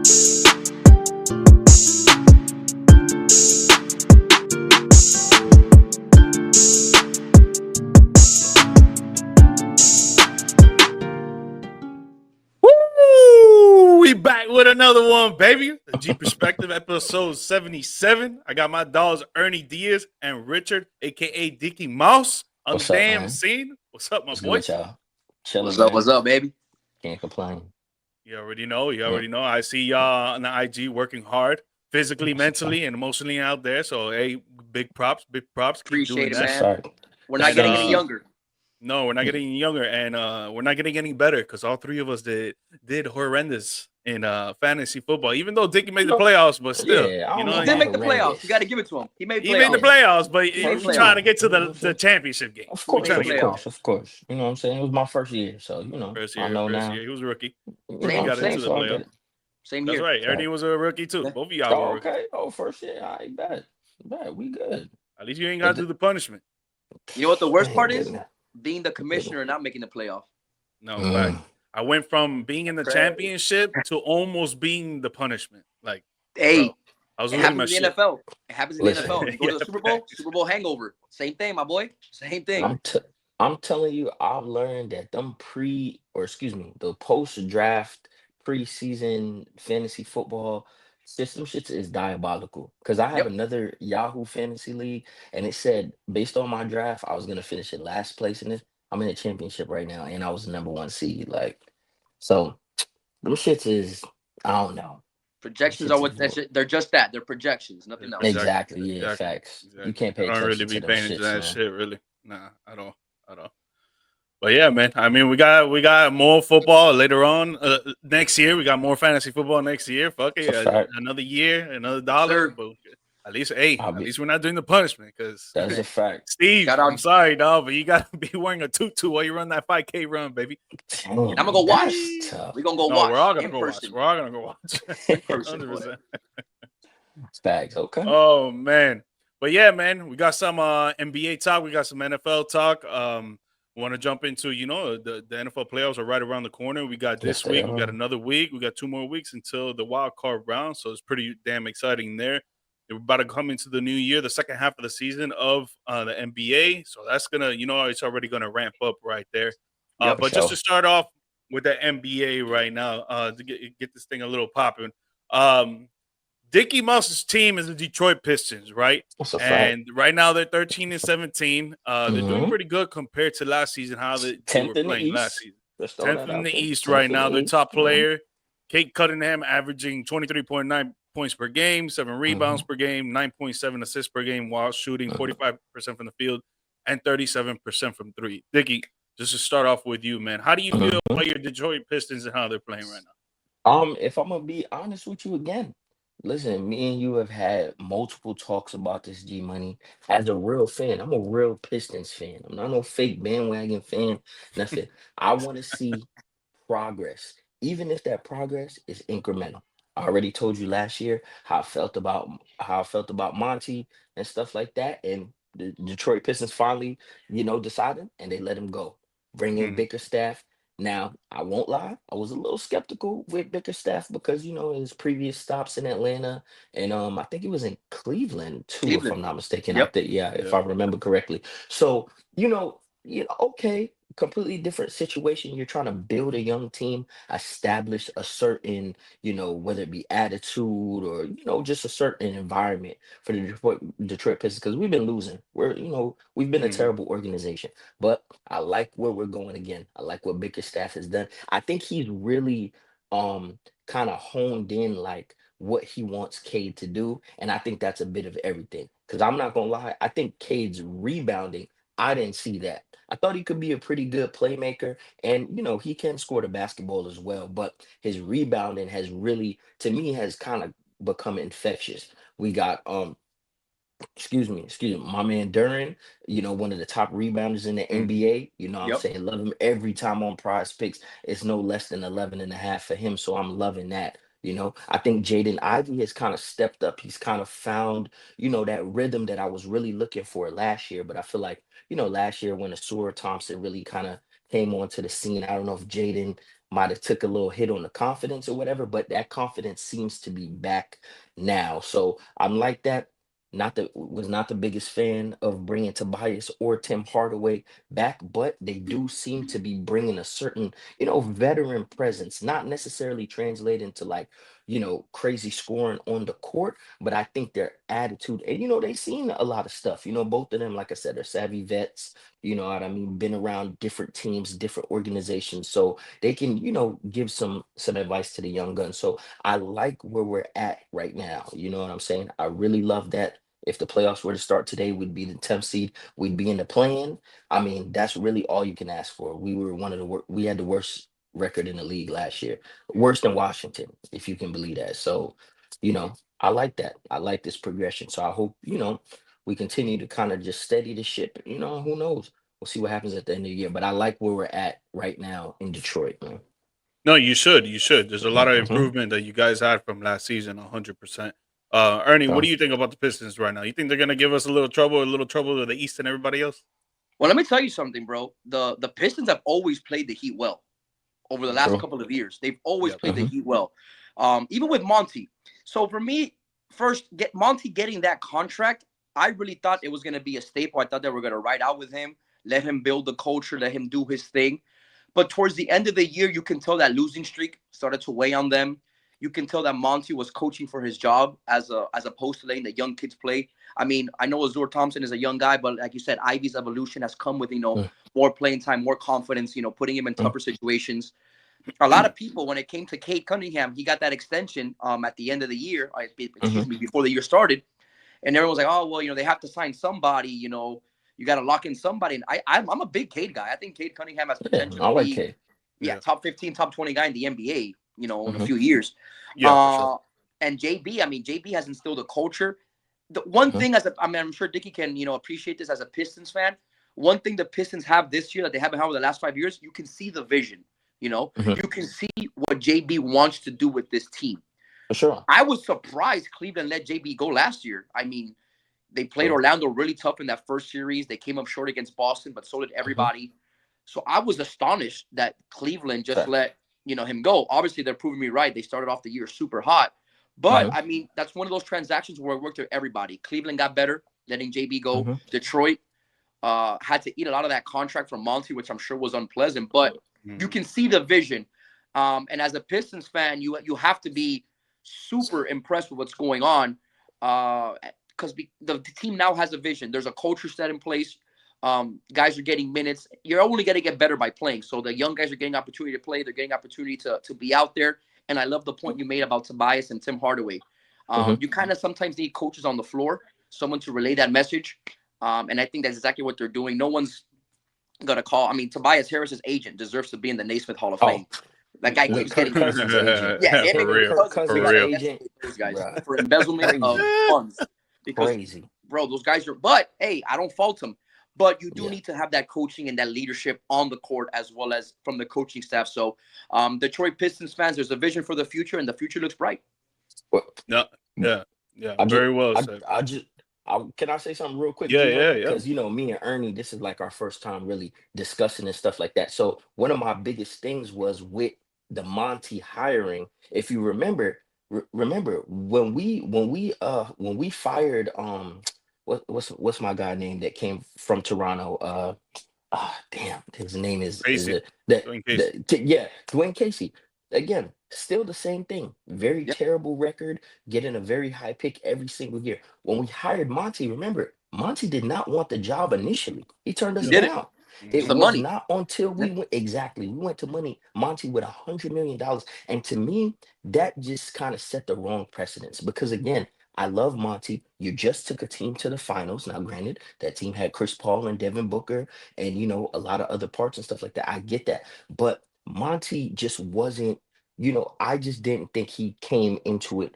Woo! We back with another one, baby. The G Perspective, episode 77. I got my dogs Ernie Diaz and Richard, aka Dicky Mouse, on the What's up, damn man? scene. What's up, my What's good with boys? y'all? Chilling, What's up? man. What's up, baby? Can't complain. You already know. You Yeah. already know. I see y'all on the IG working hard, physically, That's a mentally, fact. and emotionally out there. So, hey, big props, big props. Keep doing Appreciate it, That's a that. man. fact. We're not And getting any younger. no, we're not getting any younger, and we're not getting any better because all three of us did horrendous in fantasy football. Even though Dickie made the playoffs, but still, Yeah, I you don't know, know He did about make the playoffs. horrendous. You got to give it to him. He made he playoffs. made the playoffs, but He made we playoffs. trying to get to You know what I'm the saying? championship game. Of We course, trying to Made get playoffs. there. of course. You know what I'm saying? It was my first year, so First I year, know first now. year. He was a rookie. You Same, know what Got I'm saying? into the So I playoff. get it. same That's year. right. Ernie Fact. was a rookie too. Yeah. Both of y'all were Oh, rookies. okay. Oh, first year. I bet. We good. At least you ain't But got to do the punishment. You know what the worst man, part is? goodness. Being the commissioner and not making the playoff. No, fact. Mm. I went from being in the Crazy. championship to almost being the punishment. Like, Hey, bro, I was it losing my happens in the shit. NFL. It happens in the Listen, NFL. You go to Yeah, the Super Bowl, facts. Super Bowl hangover. Same thing, my boy. Same thing. I'm telling you, I've learned that the post-draft preseason fantasy football system shits is diabolical. Because I have Yep. another Yahoo fantasy league, and it said based on my draft, I was gonna finish in last place in it. I'm in a championship right now, and I was the number one seed. Like, so them shits is I don't know. Them Projections shits are what is they're just that. They're projections, nothing else. exactly, yeah, Exactly. facts. You Exactly. can't I pay don't really attention be to them paying into shits, that man. shit, really. Nah, at all. At all. But yeah, man. I mean, we got more football later on next year. We got more fantasy football next year. Fuck It's a it, fact. another year, another Yes, dollar. sir. But at least, I'll at be least we're not doing the punishment. Because that's a fact. Steve, Shout I'm out. sorry, dog, but you gotta be wearing a tutu while you run that 5K run, baby. I'm gonna Damn, go watch. that's tough. We're gonna go No, we're all watch gonna in go watch. person. We're all gonna go watch. In person, boy. 100%. Facts. Okay. Oh man. But yeah, man, we got some NBA talk, we got some NFL talk. Want to jump into, the NFL playoffs are right around the corner. We got Yes, this they week, we got are. another week, we got 2 more weeks until the wild card round, so it's pretty damn exciting there. We're about to come into the new year, the second half of the season of the NBA, so that's gonna, it's already gonna ramp up right there. Yep. For But just sure. to start off with the NBA right now, to get this thing a little popping. Dickie Mouse's team is the Detroit Pistons, right? That's a fact. And right now they're 13 and 17. They're doing hmm pretty good compared to last season, how they 10th were in the playing last East. season. Let's throw 10th that in out the there. East 10th right in now. the Their East. top player, Kate Cunningham, averaging 23.9 points per game, 7 rebounds per game, 9.7 assists per game, while shooting 45% from the field and 37% from three. Dickie, just to start off with you, man, how do you feel about your Detroit Pistons and how they're playing right now? If I'm gonna be honest with you again, listen, me and you have had multiple talks about this G Money. As a real fan, I'm a real Pistons fan. I'm not no fake bandwagon fan. Nothing. I want to see progress, even if that progress is incremental. I already told you last year how I felt about Monty and stuff like that, and the Detroit Pistons finally, decided and they let him go. Bring in Mhm. Bickerstaff. Now, I won't lie, I was a little skeptical with Bickerstaff because his previous stops in Atlanta and I think he was in Cleveland too, if Cleveland. I'm not mistaken. I Yep. think, yeah, if Yeah. I remember correctly. So, okay, completely different situation. You're trying to build a young team, establish a certain, whether it be attitude or, just a certain environment for the Detroit Pistons, because we've been losing. We've been a Mhm. terrible organization. But I like where we're going again. I like what Bickerstaff has done. I think he's really kind of honed in like what he wants Cade to do. And I think that's a bit of everything. Because I'm not gonna lie, I think Cade's rebounding, I didn't see that. I thought he could be a pretty good playmaker, and he can score the basketball as well. But his rebounding has really, to me, has kind of become infectious. We got excuse me, my man Duran, one of the top rebounders in the Mhm. NBA. I'm Yep. saying love him every time on prize picks. It's no less than 11 and a half for him. So I'm loving that. I think Jaden Ivey has kind of stepped up. He's kind of found, that rhythm that I was really looking for last year. But I feel like, last year when Asura Thompson really kind of came onto the scene, I don't know if Jaden might have took a little hit on the confidence or whatever, but that confidence seems to be back now. So I'm like that. Was not the biggest fan of bringing Tobias or Tim Hardaway back, but they do seem to be bringing a certain, veteran presence, not necessarily translating to like, crazy scoring on the court, but I think their attitude, and they've seen a lot of stuff. Both of them, like I said, are savvy vets. You know what I mean? Been around different teams, different organizations, so they can, give some advice to the young guns. So I like where we're at right now. You know what I'm saying? I really love that. If the playoffs were to start today, we'd be the 10th seed. We'd be in the play-in. I mean, that's really all you can ask for. We were one of the we had the worst record in the league last year, worse than Washington, if you can believe that. So, I like that. I like this progression. So I hope, we continue to kind of just steady the ship. Who knows? We'll see what happens at the end of the year. But I like where we're at right now in Detroit, man. No, you should. You should. There's a lot of Mm-hmm. improvement that you guys had from last season, 100%. Ernie, what do you think about the Pistons right now? You think they're gonna give us a little trouble to the East and everybody else? Well, let me tell you something, bro. The Pistons have always played the Heat well over the last True. couple of years. They've always Yep. played the Heat well, even with Monty. So for me, first, Monty getting that contract, I really thought it was going to be a staple. I thought they were going to ride out with him, let him build the culture, let him do his thing. But towards the end of the year, you can tell that losing streak started to weigh on them. You can tell that Monty was coaching for his job as opposed to letting the young kids play. I mean, I know Azur Thompson is a young guy, but like you said, Ivy's evolution has come with, more playing time, more confidence, putting him in tougher situations. A lot of people, when it came to Cade Cunningham, he got that extension at the end of the year, before the year started. And everyone was like, oh, well, they have to sign somebody, you got to lock in somebody. And I'm a big Cade guy. I think Cade Cunningham has potential I to like be, Cade. top 15, top 20 guy in the NBA, in a Mhm. few years. Yeah, for sure. And JB has instilled a culture. The one Mhm. thing, I'm sure Dickie can, appreciate this as a Pistons fan. One thing the Pistons have this year that they haven't had over the last 5 years, you can see the vision. Mhm. You can see what JB wants to do with this team. For sure. I was surprised Cleveland let JB go last year. I mean, they played True. Orlando really tough in that first series. They came up short against Boston, but so did everybody. So I was astonished that Cleveland just Fact. let him go. Obviously, they're proving me right. They started off the year super hot. But, Mhm. I mean, that's one of those transactions where it worked for everybody. Cleveland got better, letting JB go. Mhm. Detroit had to eat a lot of that contract from Monty, which I'm sure was unpleasant. But you can see the vision. And as a Pistons fan, you have to be super impressed with what's going on because the team now has a vision. There's a culture set in place. Guys are getting minutes. You're only going to get better by playing. So the young guys are getting opportunity to play. They're getting opportunity to be out there. And I love the point you made about Tobias and Tim Hardaway. Mhm. You kind of sometimes need coaches on the floor, someone to relay that message. And I think that's exactly what they're doing. No one's going to call. I mean, Tobias Harris's agent deserves to be in the Naismith Hall of Fame. Oh, That guy with keeps Kirk getting Cousins' agent. yeah, him For and Him and Kirk real. Kirk Cousins, we For Cousins' got to real. agent. investigate those guys Bruh. for embezzlement of Crazy. funds. Because, Crazy. bro, those guys are. But hey, I don't fault them. But you do Yeah. need to have that coaching and that leadership on the court as well as from the coaching staff. So, Detroit Pistons fans, there's a vision for the future, and the future looks bright. Well, No, yeah. I just, Very well I, said. I just, can I say something real quick, Yeah, G-Mike? yeah, yeah. Because me and Ernie, this is like our first time really discussing and stuff like that. So one of my biggest things was with the Monty hiring. If you remember, remember when we fired what's my guy name that came from Toronto? Damn, his name is Casey. it that In case. yeah, Dwayne Casey. Again, still the same thing. Very Yep. terrible record, getting a very high pick every single year. When we hired Monty, remember, Monty did not want the job initially. He turned He us did it. down. It's It Mhm. the was money. not until Yeah. we went exactly. We went to Monty with $100 million. And to me, that just kind of set the wrong precedence because again, I love Monty. You just took a team to the finals. Now, granted, that team had Chris Paul and Devin Booker and a lot of other parts and stuff like that. I get that. But Monty just wasn't, I just didn't think he came into it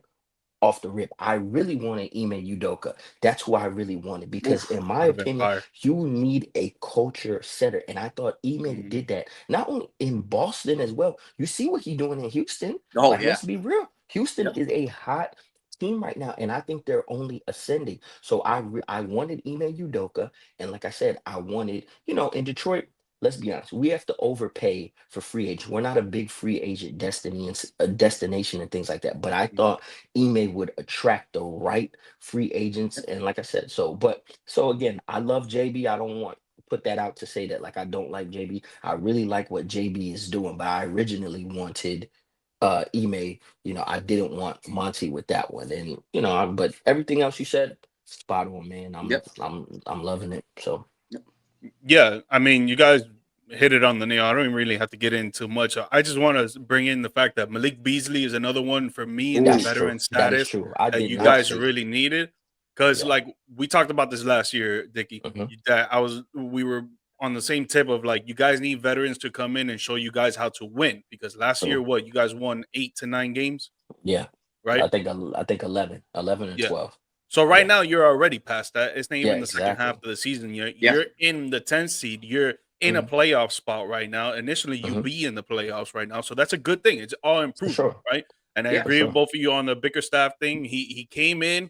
off the rip. I really wanted Ime Udoka. That's who I really wanted because, Oof. in my Would have been opinion, fire. you need a culture setter, and I thought Ime Mhm. did that not only in Boston as well. You see what he's doing in Houston. Oh Like, yeah. let's be real. Houston Yep. is a hot team right now, and I think they're only ascending. So I wanted Ime Udoka, and like I said, I wanted in Detroit. let's be honest, we have to overpay for free agents. We're not a big free agent destination and things like that. But I thought Ime would attract the right free agents. And like I said, so again, I love JB. I don't want to put that out to say that like I don't like JB. I really like what JB is doing, but I originally wanted Ime. I didn't want Monty with that one. And but everything else you said, spot on, man. I'm Yep. I'm loving it. So Yeah, I mean, you guys hit it on the nail. I don't even really have to get into much. I just want to bring in the fact that Malik Beasley is another one for me in the that's Ooh. true. veteran That is status true. I that did you not guys say really needed. Because yeah. like we talked about this last year, Dickie, Mhm. that we were on the same tip of like you guys need veterans to come in and show you guys how to win. Because last year, True. what you guys won 8 to 9 games, Yeah. right? I think 11 and Yeah. 12. So right Yeah. now you're already past that. It's not Yeah, even the second half exactly. of the season. You're Yeah. you're in the 10th seed. You're in a Mhm. playoff spot right now. Initially, you Mhm. be in the playoffs right now, so that's a good thing. It's all For improvement, sure. right? And I Yeah. For agree with sure. both of you on the Bickerstaff thing. He came in,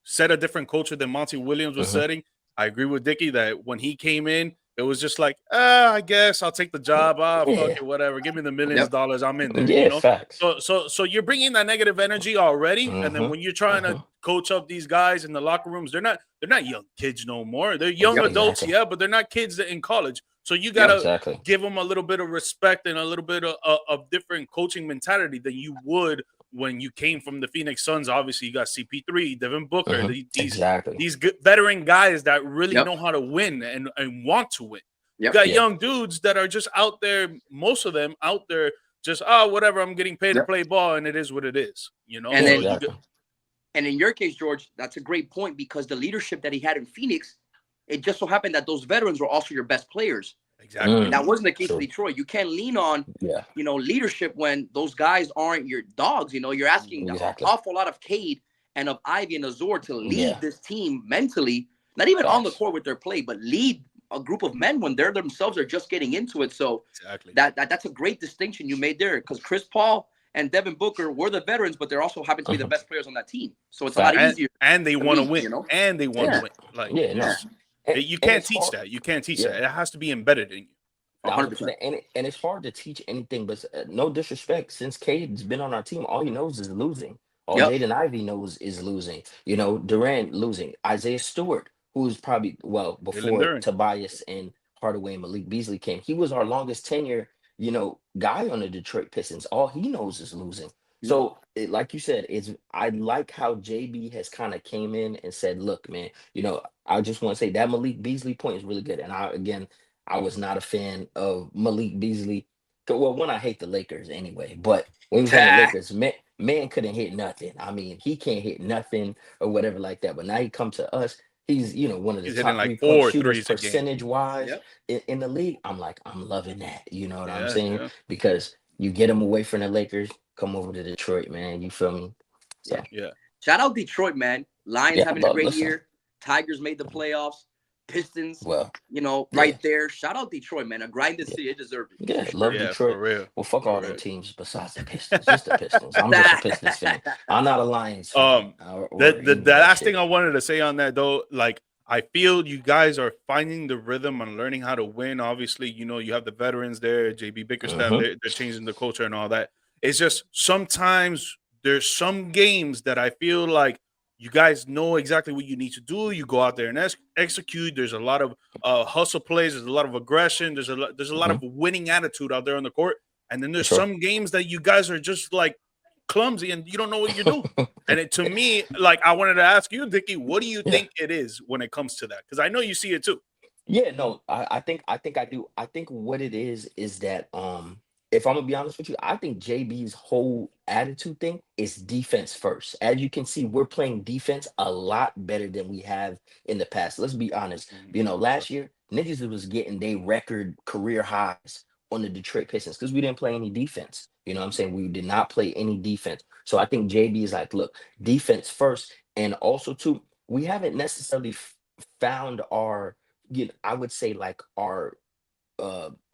set a different culture than Monty Williams was Mhm. setting. I agree with Dickie that when he came in, it was just like, I guess I'll take the job. Fuck Yeah. it, whatever. Give me the millions of Yep. dollars. I'm in there, Yeah, facts. So you're bringing that negative energy already, and then Mhm. when you're trying to Mhm. coach up these guys in the locker rooms, they're not young kids no more. They're young Yep. adults, Exactly. yeah, but they're not kids that in college. So you Yep. gotta Exactly. give them a little bit of respect and a little bit of different coaching mentality than you would when you came from the Phoenix Suns. Obviously, you got CP3, Devin Booker, Mhm. Exactly. these good veteran guys that really Yep. know how to win and want to win. You Yep. got Yeah. young dudes that are just out there, most of them out there, just whatever. I'm getting paid to Yep. play ball, and it is what it is. And Yeah, So then, you get exactly. and in your case, George, that's a great point because the leadership that he had in Phoenix, it just so happened that those veterans were also your best players. exactly. That Mm. wasn't the case in True. Detroit. You can't lean on, Yeah. leadership when those guys aren't your dogs. You're asking an Exactly. awful lot of Cade and of Ivy and Azor to lead Yeah. this team mentally, not even on the Facts. court with their play, but lead a group of men when they're themselves are just getting into it. So Exactly. that's a great distinction you made there because Chris Paul and Devin Booker were the veterans, but they also happen to be the Mhm. best players on that team. So it's a lot Facts. and easier and they to want to beat, win, and they want to Yeah, Ex- win. Like Yeah. it's yeah, No. just And, you and can't it's teach hard. that. You can't teach that. Yeah. It has to be embedded in you. a I was hundred gonna percent. say, and it's hard to teach anything, but no disrespect. Since Cade's been on our team, all he knows is losing. All Yep. Jaden Ivey knows is losing. Durant losing. Isaiah Stewart, who's probably Jalen before Duren. Tobias and Hardaway and Malik Beasley came, he was our longest tenure, guy on the Detroit Pistons. All he knows is losing. Yep. So, like you said, I like how JB has kind of came in and said, "Look, man, I just want to say that Malik Beasley point is really good." And I was not a fan of Malik Beasley. Well, one, I hate the Lakers anyway, but when he was on the Lakers, man couldn't hit nothing. I mean, he can't hit nothing or whatever like that. But now he come to us, he's one of the He's hitting top like 3-point four shooters threes a game. percentage wise Yep. in the league. I'm like, I'm loving that. You know what I'm Yeah, saying? yeah, Because you get him away from the Lakers, come over to Detroit, man. You feel me? Yeah. So yeah. Shout out Detroit, man. Lions yeah, having a great listen, year. Tigers made the playoffs. Pistons, well, right yeah. there. Shout out Detroit, man. A grinded Yeah. city. It deserved it for Yeah, sure. love Yeah, for Detroit. real. Well, fuck For all them real. teams besides the Pistons. Just the Pistons. I'm just a Pistons fan. I'm not a Lions fan Um, or the any of that last thing shit. I wanted to say on that though, like I feel you guys are finding the rhythm and learning how to win. Obviously, you have the veterans there, JB Bickerstaff, Mm-hmm. they're changing the culture and all that. It's just sometimes there's some games that I feel like you guys know exactly what you need to do. You go out there and execute. There's a lot of hustle plays. There's a lot of aggression. There's a lot Mm-hmm. of winning attitude out there on the court. And then For there's sure. some games that you guys are just like clumsy and you don't know what you're doing. And to me, like I wanted to ask you, Dickie, what do you Yeah. think it is when it comes to that? Because I know you see it too. Yeah, no, I think I do. I think what it is that if I'm gonna be honest with you, I think JB's whole attitude thing is defense first. As you can see, we're playing defense a lot better than we have in the past. Let's be honest. Last year, niggas was getting their record career highs on the Detroit Pistons because we didn't play any defense. You know what I'm saying? We did not play any defense. So I think JB is like, look, defense first, and also too, we haven't necessarily found our I would say like our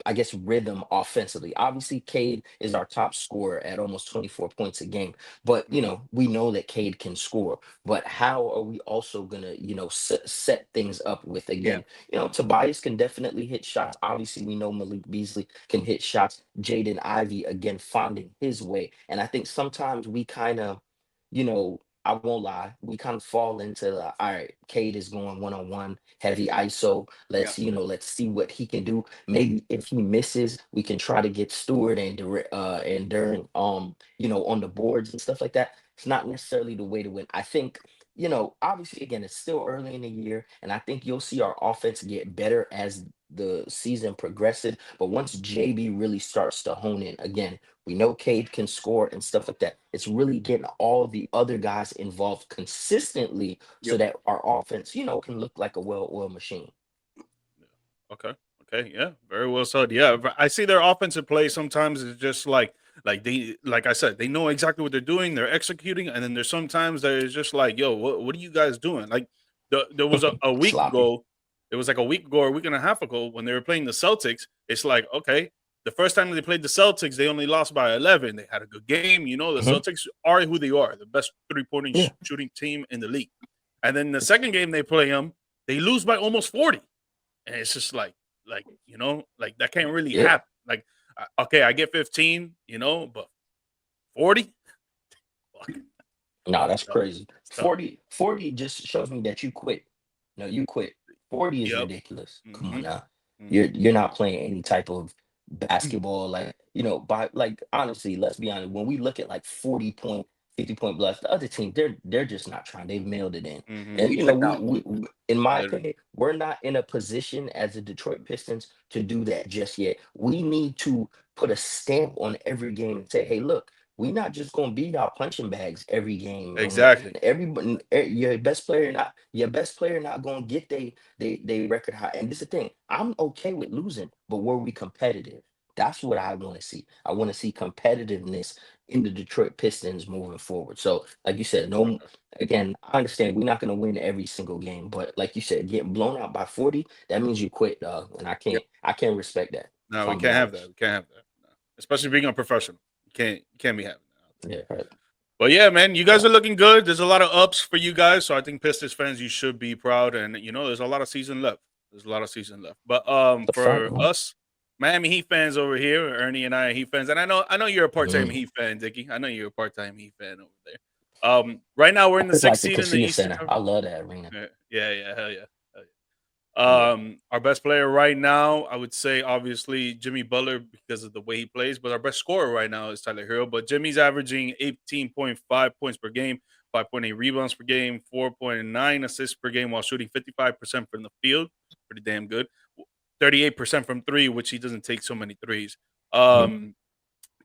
I guess, rhythm offensively. Obviously, Cade is our top scorer at almost 24 points a game. But, we know that Cade can score. But how are we also going to, set things up with, Yeah. again, Tobias can definitely hit shots. Obviously, we know Malik Beasley can hit shots. Jaden Ivey, again, finding his way. And I think sometimes we kind of, I won't lie, we kind of fall into the, all right, Cade is going one-on-one, heavy ISO. Yeah. Let's see what he can do. Maybe if he misses, we can try to get Stewart and Duran, on the boards and stuff like that. It's not necessarily the way to win. I think, obviously, again, it's still early in the year, and I think you'll see our offense get better as the season progresses. But once JB really starts to hone in, again, we know Cade can score and stuff like that. It's really getting all the other guys involved consistently so Yep. that our offense, can look like a well-oiled machine. Okay. Okay. Yeah. Very well said. Yeah. But I see their offensive play sometimes is just like I said, they know exactly what they're doing. They're executing, and then there's sometimes that it's just like, yo, what are you guys doing? Like there was a week Sloppy. ago. It was like a week ago or a week and a half ago when they were playing the Celtics. It's like, okay, the first time they played the Celtics, they only lost by 11. They had a good game. The Mhm. Celtics are who they are, the best three-point Yeah. shooting team in the league. And then the second game they play them, they lose by almost 40. And it's just like that can't really Yeah. happen. Like, okay, I get 15, but 40? No, that's No, crazy. it's tough. 40 just shows me that you quit. No, you quit. 40 is Yep. ridiculous. Come on Mhm. now. Mhm. You're not playing any type of basketball, like, by, like, honestly, let's be honest, when we look at like 40-point, 50-point blast, the other team, they're just not trying. They've mailed it in. Mhm. And We checked out. in my Literally. opinion, we're not in a position as the Detroit Pistons to do that just yet. We need to put a stamp on every game and say, hey, look, we're not just gonna beat our punching bags every game. Exactly. Everybody, your best player not gonna get they record high. And this is the thing. I'm okay with losing, but were we competitive? That's what I want to see. I want to see competitiveness in the Detroit Pistons moving forward. So, like you said, no, again, I understand we're not going to win every single game, but like you said, getting blown out by 40, that means you quit, dog. And Yep. I can't respect that. No, If we I'm being can't have that. honest. We can't have that. No. Especially being a professional. You can't be having that. Yeah, right. But yeah, man, you guys Yeah. are looking good. There's a lot of ups for you guys. So I think Pistons fans, you should be proud. And there's a lot of season left. There's a lot of season left. But The fact, for man. us, Miami Heat fans over here, Ernie and I are Heat fans. And I know you're a part-time Mm. Heat fan, Dickie. I know you're a part-time Heat fan over there. Right now we're I in the just like sixth the seed in the Casilla Eastern Center. Conference. I love that arena. Yeah, hell yeah. Hell yeah. Yeah. Our best player right now, I would say, obviously Jimmy Butler because of the way he plays. But our best scorer right now is Tyler Hero. But Jimmy's averaging 18.5 points per game, 5.8 rebounds per game, 4.9 assists per game, while shooting 55% from the field. Pretty damn good. 38% from three, which he doesn't take so many threes. Mhm.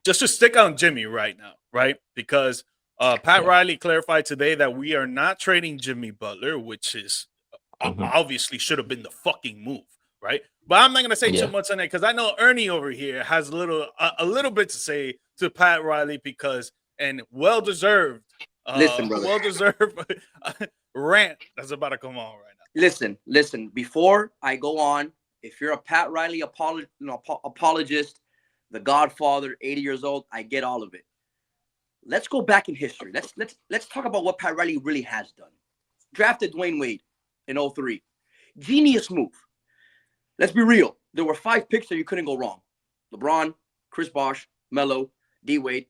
Just to stick on Jimmy right now, right? Because Pat Yeah. Riley clarified today that we are not trading Jimmy Butler, which is Mhm. obviously should have been the fucking move, right? But I'm not gonna say too Yeah. much on it because I know Ernie over here has a little bit to say to Pat Riley because and well deserved, Listen, brother. well deserved rant that's about to come on right now. Listen. Before I go on, if you're a Pat Riley apologist, the Godfather, 80 years old, I get all of it. Let's go back in history. Let's talk about what Pat Riley really has done. Drafted Dwayne Wade in 03. Genius move. Let's be real. There were 5 picks that you couldn't go wrong. LeBron, Chris Bosh, Melo, D Wade.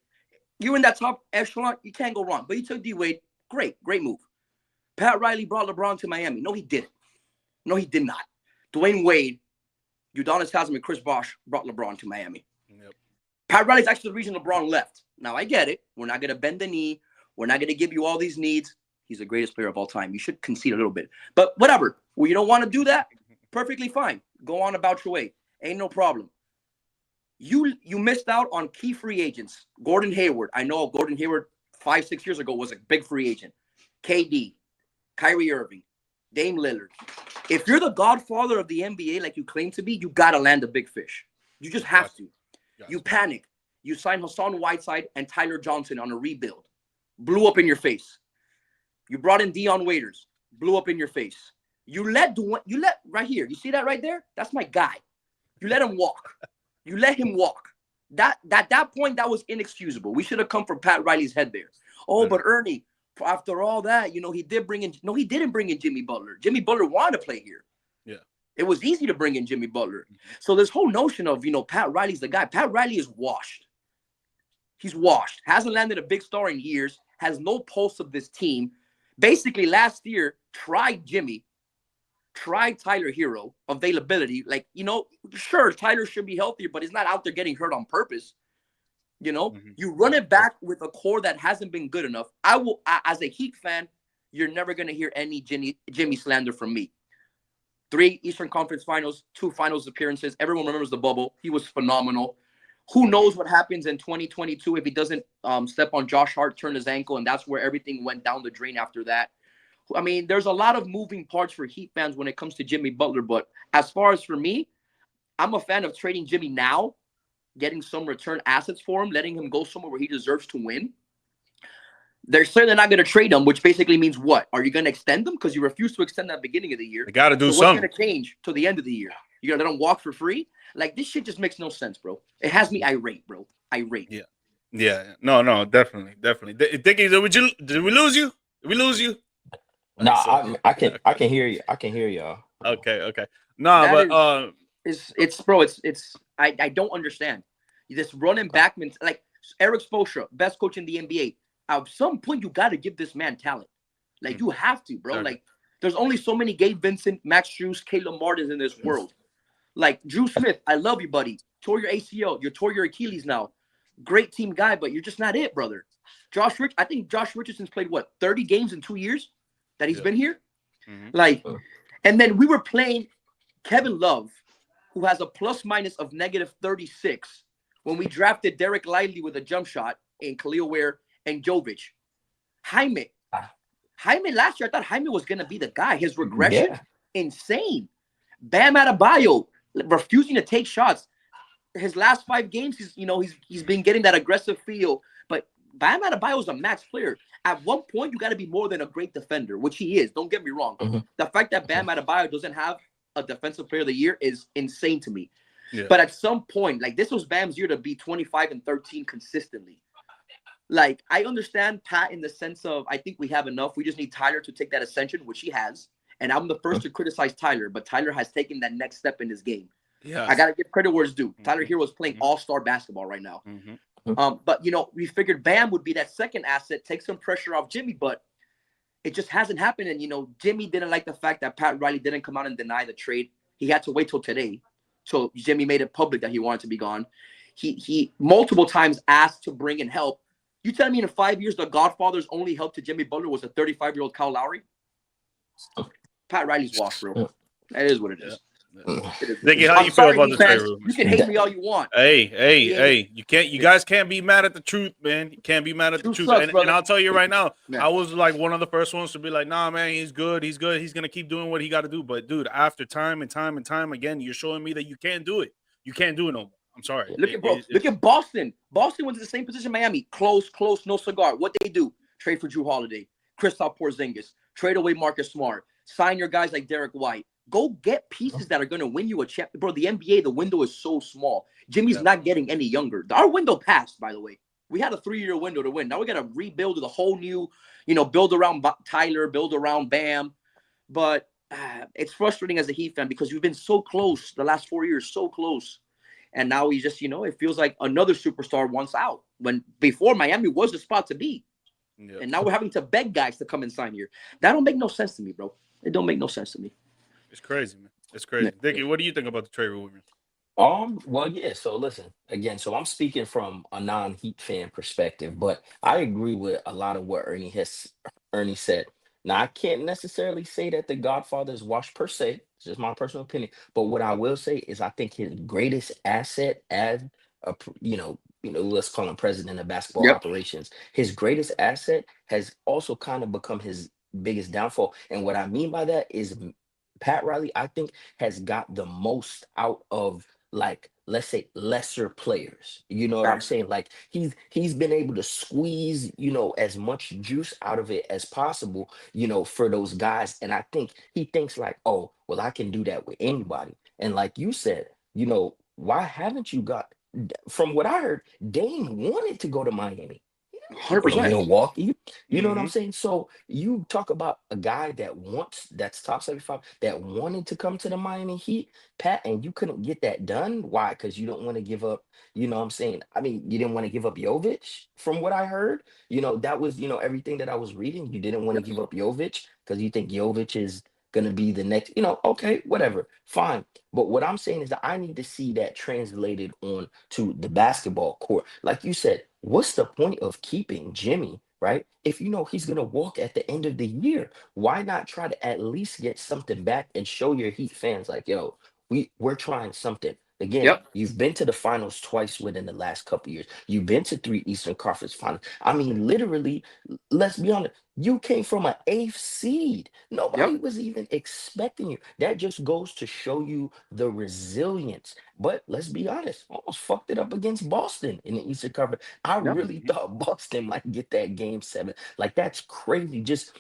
You're in that top echelon, you can't go wrong. But you took D Wade. Great move. Pat Riley brought LeBron to Miami. No, he didn't. No, he did not. Dwayne Wade, Udonis Haslem, and Chris Bosh brought LeBron to Miami. Yep. Pat Riley's actually the reason LeBron left. Now, I get it. We're not going to bend the knee. We're not going to give you all these needs. He's the greatest player of all time. You should concede a little bit. But whatever. Well, you don't want to do that? Perfectly fine. Go on about your way. Ain't no problem. You missed out on key free agents. Gordon Hayward. I know Gordon Hayward 5-6 years ago was a big free agent. KD, Kyrie Irving, Dame Lillard. If you're the godfather of the NBA like you claim to be, you got to land a big fish. You just have to. You panic. You sign Hassan Whiteside and Tyler Johnson on a rebuild. Blew up in your face. You brought in Dion Waiters. Blew up in your face. You let right here. You see that right there? That's my guy. You let him walk. You let him walk. That point, that was inexcusable. We should have come for Pat Riley's head there. Oh, but Ernie, after all that, he did bring in. No, he didn't bring in Jimmy Butler. Jimmy Butler wanted to play here. Yeah. It was easy to bring in Jimmy Butler. So this whole notion of, Pat Riley's the guy. Pat Riley is washed. He's washed. Hasn't landed a big star in years. Has no pulse of this team. Basically, last year, tried Jimmy. Tried Tyler Hero availability. Like, sure, Tyler should be healthier, but he's not out there getting hurt on purpose. You run it back with a core that hasn't been good enough. As a Heat fan, you're never going to hear any Jimmy slander from me. 3 Eastern Conference Finals, 2 Finals appearances. Everyone remembers the bubble. He was phenomenal. Who knows what happens in 2022 if he doesn't step on Josh Hart, turn his ankle, and that's where everything went down the drain after that. I mean, there's a lot of moving parts for Heat fans when it comes to Jimmy Butler. But as far as for me, I'm a fan of trading Jimmy now, getting some return assets for him, letting him go somewhere where he deserves to win. They're saying they're not going to trade him, which basically means what? Are you going to extend them? Because you refused to extend that at the beginning of the year. They got to do so something. What's going to change till the end of the year? You're going to let him walk for free? Like, this shit just makes no sense, bro. It has me irate, bro. Irate. Yeah. No, definitely. Dickie, did we lose you? Did we lose you? No, I can hear you. I can hear y'all. Okay. No, I don't understand. This running back, like Eric Spoelstra, best coach in the NBA. At some point, you got to give this man talent. Like, you have to, bro. Okay. Like, there's only so many Gabe Vincent, Max Strus, Caleb Martins in this world. Like, Drew Smith, I love you, buddy. Tore your ACL. You tore your Achilles now. Great team guy, but you're just not it, brother. I think Josh Richardson's played, 30 games in 2 years that he's been here? Like, and then we were playing Kevin Love, who has a plus-minus of -36 when we drafted Derek Lively with a jump shot in Khalil Ware and Jovic. Jaime last year, I thought Jaime was going to be the guy. His regression, insane. Bam Adebayo, refusing to take shots. His last 5 games, he's been getting that aggressive feel. But Bam Adebayo is a max player. At one point, you got to be more than a great defender, which he is. Don't get me wrong. The fact that Bam Adebayo doesn't have a defensive player of the year is insane to me. Yeah. But at some point, like, this was Bam's year to be 25 and 13 consistently. Like, I understand Pat in the sense of, I think we have enough. We just need Tyler to take that ascension, which he has. And I'm the first to criticize Tyler, but Tyler has taken that next step in his game. Yeah, I got to give credit where it's due. Tyler Hero is playing all-star basketball right now. But, we figured Bam would be that second asset, take some pressure off Jimmy, but it just hasn't happened. And, Jimmy didn't like the fact that Pat Riley didn't come out and deny the trade. He had to wait till today. So Jimmy made it public that he wanted to be gone. He multiple times asked to bring in help. You telling me in 5 years, the Godfather's only help to Jimmy Butler was a 35-year-old Kyle Lowry? Pat Riley's washed, bro. That is what it is. Dickie, how you feel about the trade rumors? You can hate me all you want. Hey! You guys can't be mad at the truth, man. You can't be mad at the truth. Sucks, and I'll tell you right now, I was like one of the first ones to be like, nah, man, he's good. He's gonna keep doing what he got to do. But dude, after time and time again, you're showing me that you can't do it. You can't do it no more. I'm sorry. Look at Boston. Boston went to the same position Miami. Close, no cigar. What they do? Trade for Drew Holiday, Kristaps Porzingis, trade away Marcus Smart, sign your guys like Derek White. Go get pieces that are going to win you a champ. Bro, the NBA, the window is so small. Jimmy's not getting any younger. Our window passed, by the way. We had a 3-year window to win. Now we got to rebuild with a whole new, build around Tyler, build around Bam. But it's frustrating as a Heat fan because we've been so close the last 4 years, so close. And now we just, it feels like another superstar wants out. When before Miami was the spot to be. Yeah. And now we're having to beg guys to come and sign here. That don't make no sense to me, bro. It don't make no sense to me. It's crazy, man. It's crazy. Dickie, what do you think about the trade rumors? Well, yeah. So listen, again, so I'm speaking from a non-Heat fan perspective, but I agree with a lot of what Ernie said. Now, I can't necessarily say that the Godfather is washed per se. It's just my personal opinion. But what I will say is I think his greatest asset as a, let's call him president of basketball operations, his greatest asset has also kind of become his biggest downfall. And what I mean by that is Pat Riley, I think, has got the most out of, like, let's say, lesser players. You know what I'm saying? Like, he's been able to squeeze, as much juice out of it as possible, for those guys. And I think he thinks like, oh, well, I can do that with anybody. And like you said, why haven't you got? From what I heard, Dame wanted to go to Miami. He didn't want to go to 100%. Milwaukee. You know what I'm Mhm. saying? So you talk about a guy that's top 75 that wanted to come to the Miami Heat, Pat, and you couldn't get that done. Why? Because you don't want to give up. You know what I'm saying? I mean, you didn't want to give up Jovic, from what I heard. That was everything that I was reading. You didn't want to Yep. give up Jovic because you think Jovic is gonna be the next. Okay, whatever, fine. But what I'm saying is that I need to see that translated on to the basketball court. Like you said, what's the point of keeping Jimmy, right? If you know he's gonna walk at the end of the year, why not try to at least get something back and show your Heat fans like, yo, we're trying something. Again, Yep. you've been to the finals twice within the last couple years. You've been to 3 Eastern Conference finals. I mean, literally, let's be honest, you came from an eighth seed. Nobody Yep. was even expecting you. That just goes to show you the resilience. But let's be honest, almost fucked it up against Boston in the Eastern Conference. I Yep. really thought Boston might get that game 7. Like, that's crazy. Just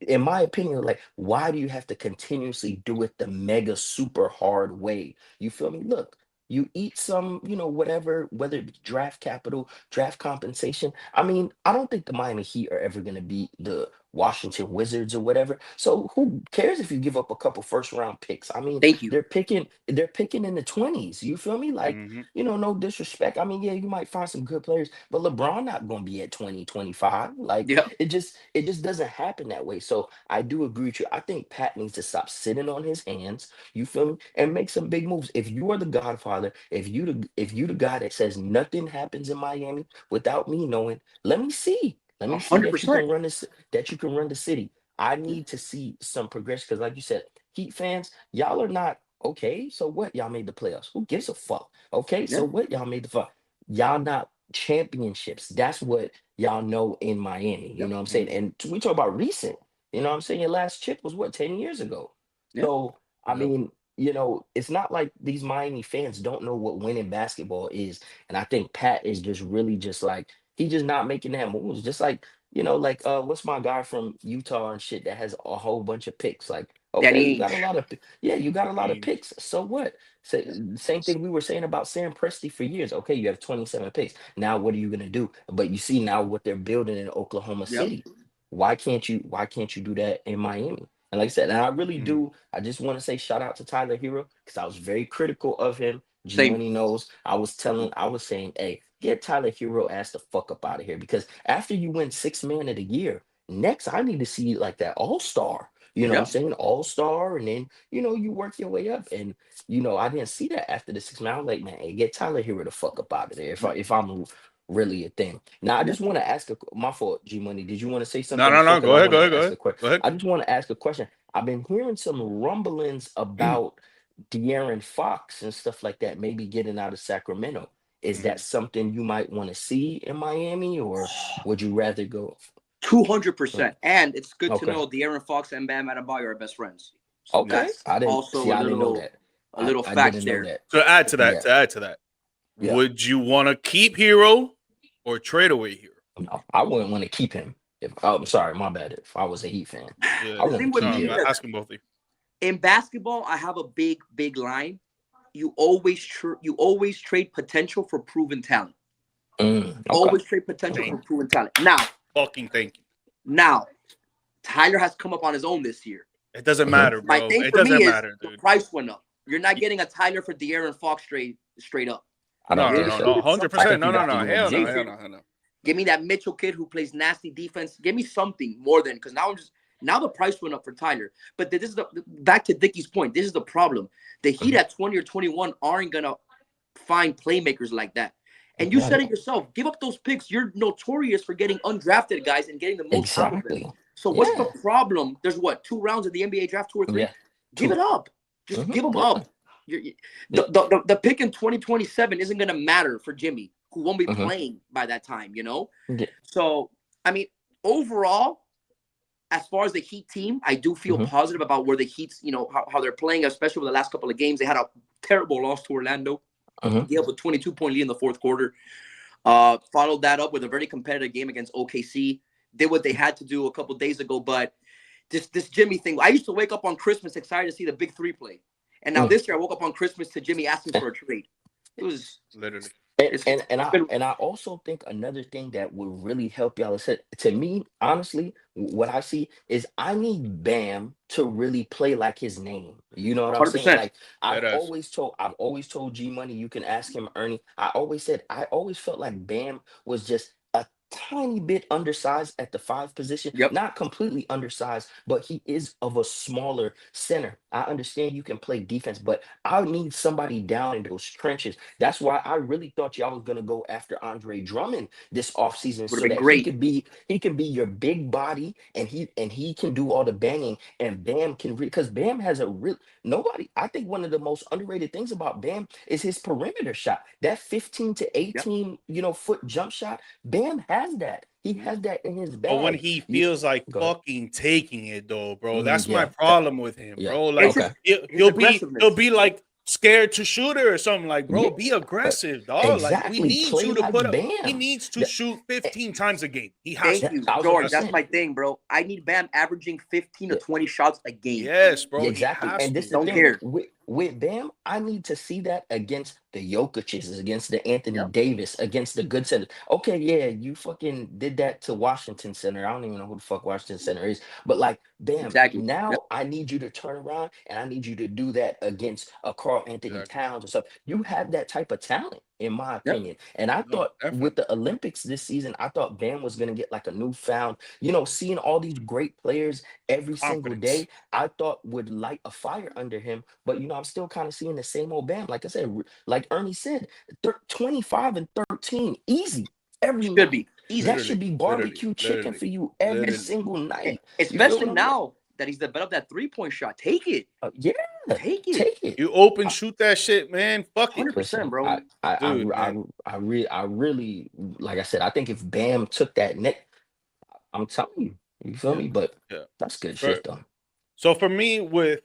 in my opinion, like, why do you have to continuously do it the mega super hard way? You feel me? Look, you eat some, whatever, whether it be draft capital, draft compensation. I mean, I don't think the Miami Heat are ever going to be the Washington Wizards or whatever. So who cares if you give up a couple first round picks? I mean, Thank you. they're picking in the 20s. You feel me? Like, Mhm. no disrespect. I mean, yeah, you might find some good players, but LeBron not going to be at 2025. Like, Yep. it just doesn't happen that way. So I do agree with you. I think Pat needs to stop sitting on his hands. You feel me? And make some big moves. If you are the Godfather, if you the guy that says nothing happens in Miami without me knowing, let me see. Let me see that you 100%. can run the city. I need to see some progression because, like you said, Heat fans, y'all are not okay. So what? Y'all made the playoffs. Who gives a fuck? Okay, Yeah. so what? Y'all made the fuck. Y'all not championships. That's what y'all know in Miami. You Yep. know what I'm saying? Mhm. And we talk about recent. You know what I'm saying? Your last chip was what, 10 years ago. Yep. So I Yep. mean, it's not like these Miami fans don't know what winning basketball is. And I think Pat is just really just like he just not making that moves. Just like, like what's my guy from Utah and shit that has a whole bunch of picks? Like, okay, Danny you got a Ainge. lot of yeah, you got a lot of Ainge. picks. So what? Same thing we were saying about Sam Presti for years. Okay, you have 27 picks. Now what are you gonna do? But you see now what they're building in Oklahoma Yep. City. Why can't you do that in Miami? And like I said, and I really Mhm. do. I just want to say shout out to Tyler Hero because I was very critical of him. G Same. Money knows. I was saying, hey, get Tyler Hero ass the fuck up out of here because after you win 6 man of the year, next I need to see like that all-star. You know what I'm Yep. saying? All-star, and then you work your way up. And I didn't see that after the 6 man. I was like, man, hey, get Tyler Hero the fuck up out of there. If I'm really a thing. Now I Yeah. just want to ask my fault, G Money. Did you want to say No, something no, before? no. Because Go I ahead. Go wanted ahead. to Go ask a ahead. question. Go ahead. I just want to ask a question. I've been hearing some rumblings about De'Aaron Fox and stuff like that, maybe getting out of Sacramento. Is that Mhm. something you might want to see in Miami, or would you rather go? 200%. And it's good to Okay. know De'Aaron Fox and Bam Adebayo are best friends. So Okay. that's I didn't also see. a I didn't know little that. a I, little I fact didn't know there. that. To add to that, Yeah. Yeah. would you want to keep Hero or trade away Hero? No, I wouldn't want to keep him. I'm sorry, my bad. If I was a Heat fan, Yeah. I The want to thing with No, keep me I'm is Hero. that asking both of you. in basketball, I have a big line. You always trade potential for proven talent. Okay. Always trade potential Thank for you. proven talent. Fucking thank you. Now, Tyler has come up on his own this year. It doesn't Mhm. matter, My bro. thing It for me doesn't is matter, the dude. price went up. You're not getting a Tyler for De'Aaron Fox straight up. I don't No, no, You're think no, gonna so. no. give Hundred I something. percent. think No, you'd no, have to no. give up Hell no. Jay. Hell Something. no. Hell no. Give me that Mitchell kid who plays nasty defense. Give me something more than because now the price went up for Tyler. But this is back to Dickie's point. This is the problem. The Heat Mhm. at 20 or 21 aren't gonna find playmakers like that. And you said it Exactly. yourself. Give up those picks. You're notorious for getting undrafted guys and getting the most out of them. Exactly. So what's the Yeah. problem? There's what, 2 rounds of the NBA draft, 2 or 3? Yeah. Give it Two. up. Just give them Yeah. up. Yeah. The pick in 2027 isn't going to matter for Jimmy, who won't be Mhm. playing by that time. Yeah. So, I mean, overall, as far as the Heat team, I do feel Mhm. positive about where the Heat's, how they're playing, especially with the last couple of games. They had a terrible loss to Orlando. Mhm. Gave up a 22-point lead in the fourth quarter. Followed that up with a very competitive game against OKC. Did what they had to do a couple days ago, but this Jimmy thing. I used to wake up on Christmas excited to see the big three play. And now this year, I woke up on Christmas to Jimmy asking for a trade. It was Literally. And I also think another thing that would really help y'all is to me, honestly, what I see is I need Bam to really play like his name. You know what I'm saying? 100%. Like That is. I've always told G Money, you can ask him, Ernie. I always felt like Bam was just a tiny bit undersized at the 5 position. Yep. Not completely undersized, but he is of a smaller center. I understand you can play defense, but I need somebody down in those trenches. That's why I really thought y'all was gonna go after Andre Drummond this offseason Would so have been that great. he can be your big body and he can do all the banging and Bam can because Bam has a real nobody. I think one of the most underrated things about Bam is his perimeter shot. That 15 to Yep. 18, foot jump shot. Bam has that. He has that in his But when bag. he feels like Go ahead. fucking taking it, though, bro, that's my Yeah. problem with him, Yeah. bro. Like Okay. he'll be aggressiveness. like scared to shoot it or something. Like, bro, Yeah. be aggressive, dog. Like we Exactly. need Play you to like put up. Bam. He needs to That- shoot 15 times a game. He has Thank to. you, I was George. gonna That's say. my thing, bro. I need Bam averaging 15 to Yeah. 20 shots a game. Yes, bro. Yeah, exactly. He has And this to. the Don't thing care. with Bam, I need to see that against the Jokic's, against the Anthony Yep. Davis, against the good centers. Okay, yeah, you fucking did that to Washington Center. I don't even know who the fuck Washington Center is, but like, Bam, Exactly. now Yep. I need you to turn around and I need you to do that against a Carl Anthony Exactly. Towns or something. You have that type of talent, in my Yep. opinion. And I No, thought definitely. with the Olympics this season, I thought Bam was gonna get like a newfound, seeing all these great players every single Confidence. day. I thought would light a fire under him, but I'm still kind of seeing the same old Bam. Like I said, like Ernie said, 25 and 13, easy every Should night. be easy. That should be barbecue chicken literally, for you every literally. single night. You feel Especially what I'm saying? now that he's developed that 3-point shot. Take it. Yeah, Take it. take it. You open, shoot that shit, man. Fuck it. 100%, Listen, bro. Dude, man. I really, like I said, I think if Bam took that net, I'm telling you, you feel me? But Yeah. that's good For- shit though. So for me, with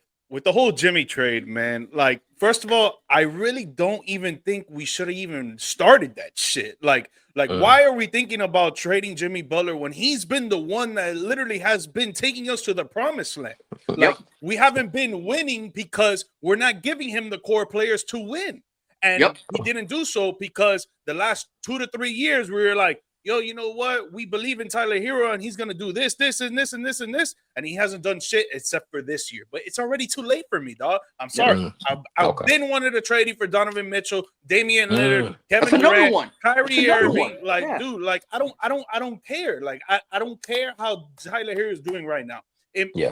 the whole Jimmy trade, man, like first of all, I really don't even think we should have even started that shit. Like why are we thinking about trading Jimmy Butler when he's been the one that literally has been taking us to the promised land? Like we haven't been winning because we're not giving him the core players to win. And he didn't do so because the last 2 to 3 years we were like, yo, you know what? We believe in Tyler Hero and he's going to do this, this, and this, and this, and this. And he hasn't done shit except for this year. But it's already too late for me, dog. I'm sorry. I've been wanting to trade him for Donovan Mitchell, Damian Lillard, Kevin That's another Durant, one. Kyrie Another Irving. one. Like, Yeah. dude, like, I don't care. Like, I don't care how Tyler Hero is doing right now.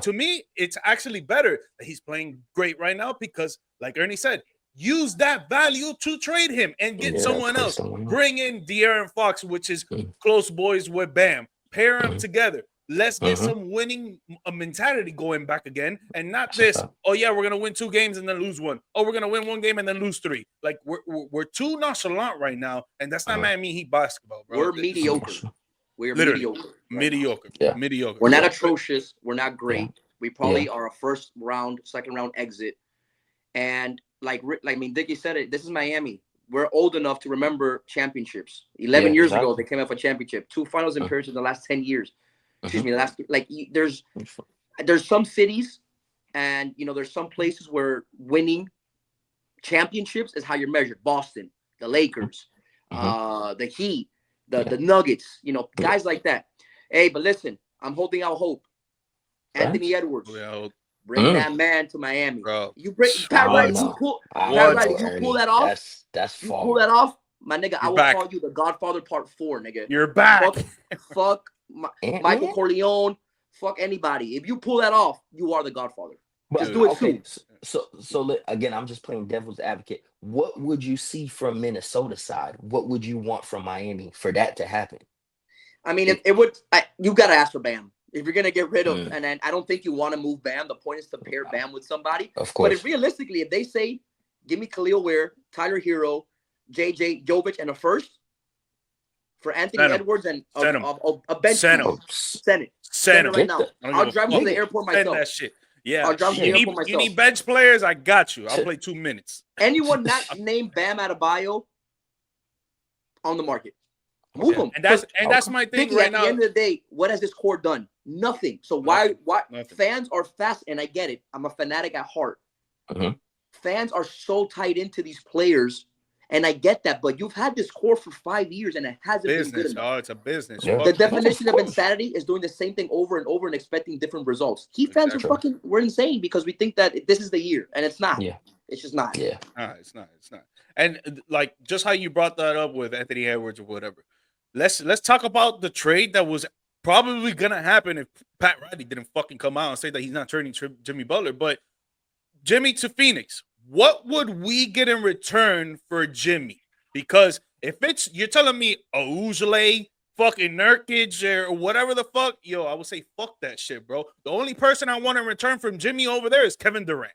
To me, it's actually better that he's playing great right now because, like Ernie said, use that value to trade him and get someone else. Bring in De'Aaron Fox, which is close boys with Bam. Pair them together. Let's get some winning mentality going back again, and not this. Oh yeah, we're gonna win 2 games and then lose 1. Oh, we're gonna win 1 game and then lose 3. Like we're too nonchalant right now, and that's not Miami Heat basketball, bro. We're mediocre. We're literally mediocre. Mediocre. We're not atrocious. We're not great. We probably are a first round, second round exit. And like Dickie said it, this is Miami. We're old enough to remember championships. 11 years ago, they came up a championship. 2 finals appearances in the last 10 years. Excuse me, there's some cities and there's some places where winning championships is how you're measured. Boston, the Lakers, the Heat, the Nuggets, guys like that. Hey, but listen, I'm holding out hope. Anthony Edwards. Bring that man to Miami. Bro. You bring Pat Riley. You pull that off. That's you pull that off, my nigga. I will call you the Godfather Part 4, nigga. You're back. Fuck Michael Corleone. Fuck anybody. If you pull that off, you are the Godfather. Just do it too. So again, I'm just playing devil's advocate. What would you see from Minnesota side? What would you want from Miami for that to happen? I mean, it would. You got to ask for Bam. If you're gonna get rid of, and I don't think you want to move Bam. The point is to pair Bam with somebody. Of course. But realistically, if they say, "Give me Khalil Ware, Tyler Hero, JJ Jovic, and a first for Anthony Edwards and a bench send it right now. I'll drive to the airport myself. That shit. Yeah, I'll drive to the airport myself. You need bench players? I got you. I'll play 2 minutes. Anyone not named Bam Adebayo on the market. Move them. And that's my thing right now. At the end of the day, what has this core done? Nothing. So why fans are fast, and I get it. I'm a fanatic at heart. fans are so tied into these players, and I get that, but you've had this core for 5 years, and it hasn't been good Business, enough. oh, it's a business. Yeah. The Fuck that. definition of course. insanity is doing the same thing over and over and expecting different results. Heat fans Exactly. we're insane because we think that this is the year, and it's not. Yeah. It's just not. Yeah. Nah, it's not. It's not. And like just how you brought that up with Anthony Edwards or whatever. Let's talk about the trade that was probably gonna happen if Pat Riley didn't fucking come out and say that he's not trading Jimmy Butler. But Jimmy to Phoenix, what would we get in return for Jimmy? Because if it's you're telling me a Ujale, fucking Nurkic or whatever the fuck, yo, I would say fuck that shit, bro. The only person I want in return from Jimmy over there is Kevin Durant.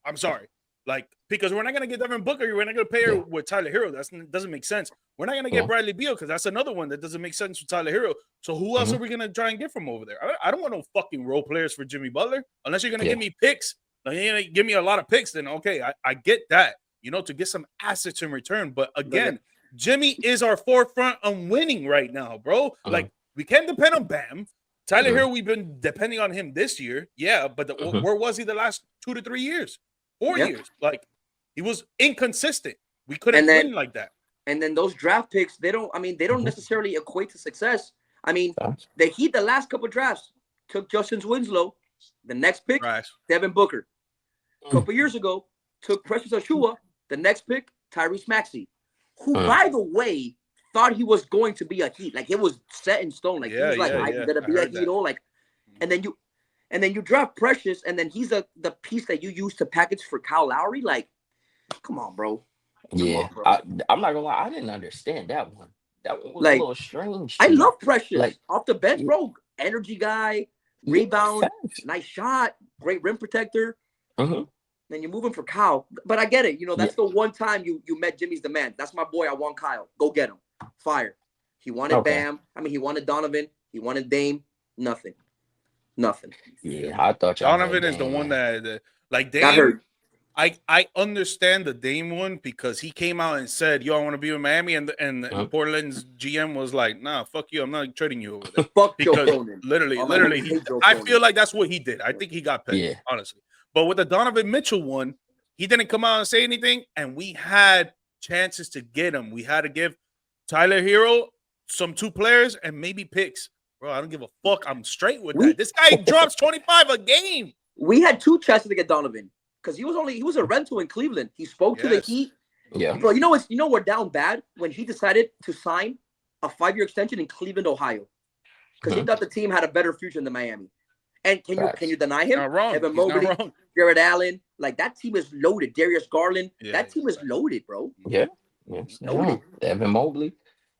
I'm sorry. Like, because we're not gonna get Devin Booker, we're not gonna pay her with Tyler Hero. That doesn't make sense. We're not gonna get Bradley Beal because that's another one that doesn't make sense with Tyler Hero. So who else are we gonna try and get from over there? I don't want no fucking role players for Jimmy Butler unless you're gonna give me picks. Like, you're gonna give me a lot of picks, then okay, I get that. You know, to get some assets in return. But again, Jimmy is our forefront on winning right now, bro. Like, we can't depend on Bam. Tyler Hero, we've been depending on him this year, but where was he the last 2 to 3 years? 4 years. Like, he was inconsistent. We couldn't win like that. And then those draft picks, they don't necessarily equate to success. I mean, the Heat, the last couple drafts, took Justice Winslow. The next pick, Devin Booker. A couple years ago, took Precious Achiuwa. The next pick, Tyrese Maxey, who, by the way, thought he was going to be a Heat. Like, it was set in stone. Like, he was like, I'm going to be a Heat. Like, and then you draft Precious, and then he's the piece that you use to package for Kyle Lowry. Like, come on, bro. I'm not gonna lie, I didn't understand that one. That one was like, a little strange. I love Precious. Like, off the bench, bro. Energy guy, rebound, nice shot, great rim protector. Then you're moving for Kyle. But I get it. You know, that's the one time you met Jimmy's demand. That's my boy. I want Kyle. Go get him. Fire. He wanted Bam. I mean, he wanted Donovan. He wanted Dame. Nothing. Yeah, I thought Donovan is the one that like Dame. Got hurt. I understand the Dame one because he came out and said, "Yo, I want to be with Miami," and Portland's GM was like, "Nah, fuck you. I'm not trading you over there." Fuck because Joe Cronin. literally, I feel like that's what he did. I think he got paid, honestly. But with the Donovan Mitchell one, he didn't come out and say anything, and we had chances to get him. We had to give Tyler Hero some 2 players and maybe picks. Bro, I don't give a fuck. I'm straight with that. This guy drops 25 a game. We had 2 chances to get Donovan because he was a rental in Cleveland. He spoke to the Heat. Yeah. Bro, we're down bad when he decided to sign a 5-year extension in Cleveland, Ohio. Because he thought the team had a better future than Miami. And can you deny him? Not wrong. Evan Mobley, Jared Allen, like that team is loaded. Darius Garland, that team is loaded, bro. Yeah. Loaded. Evan Mobley.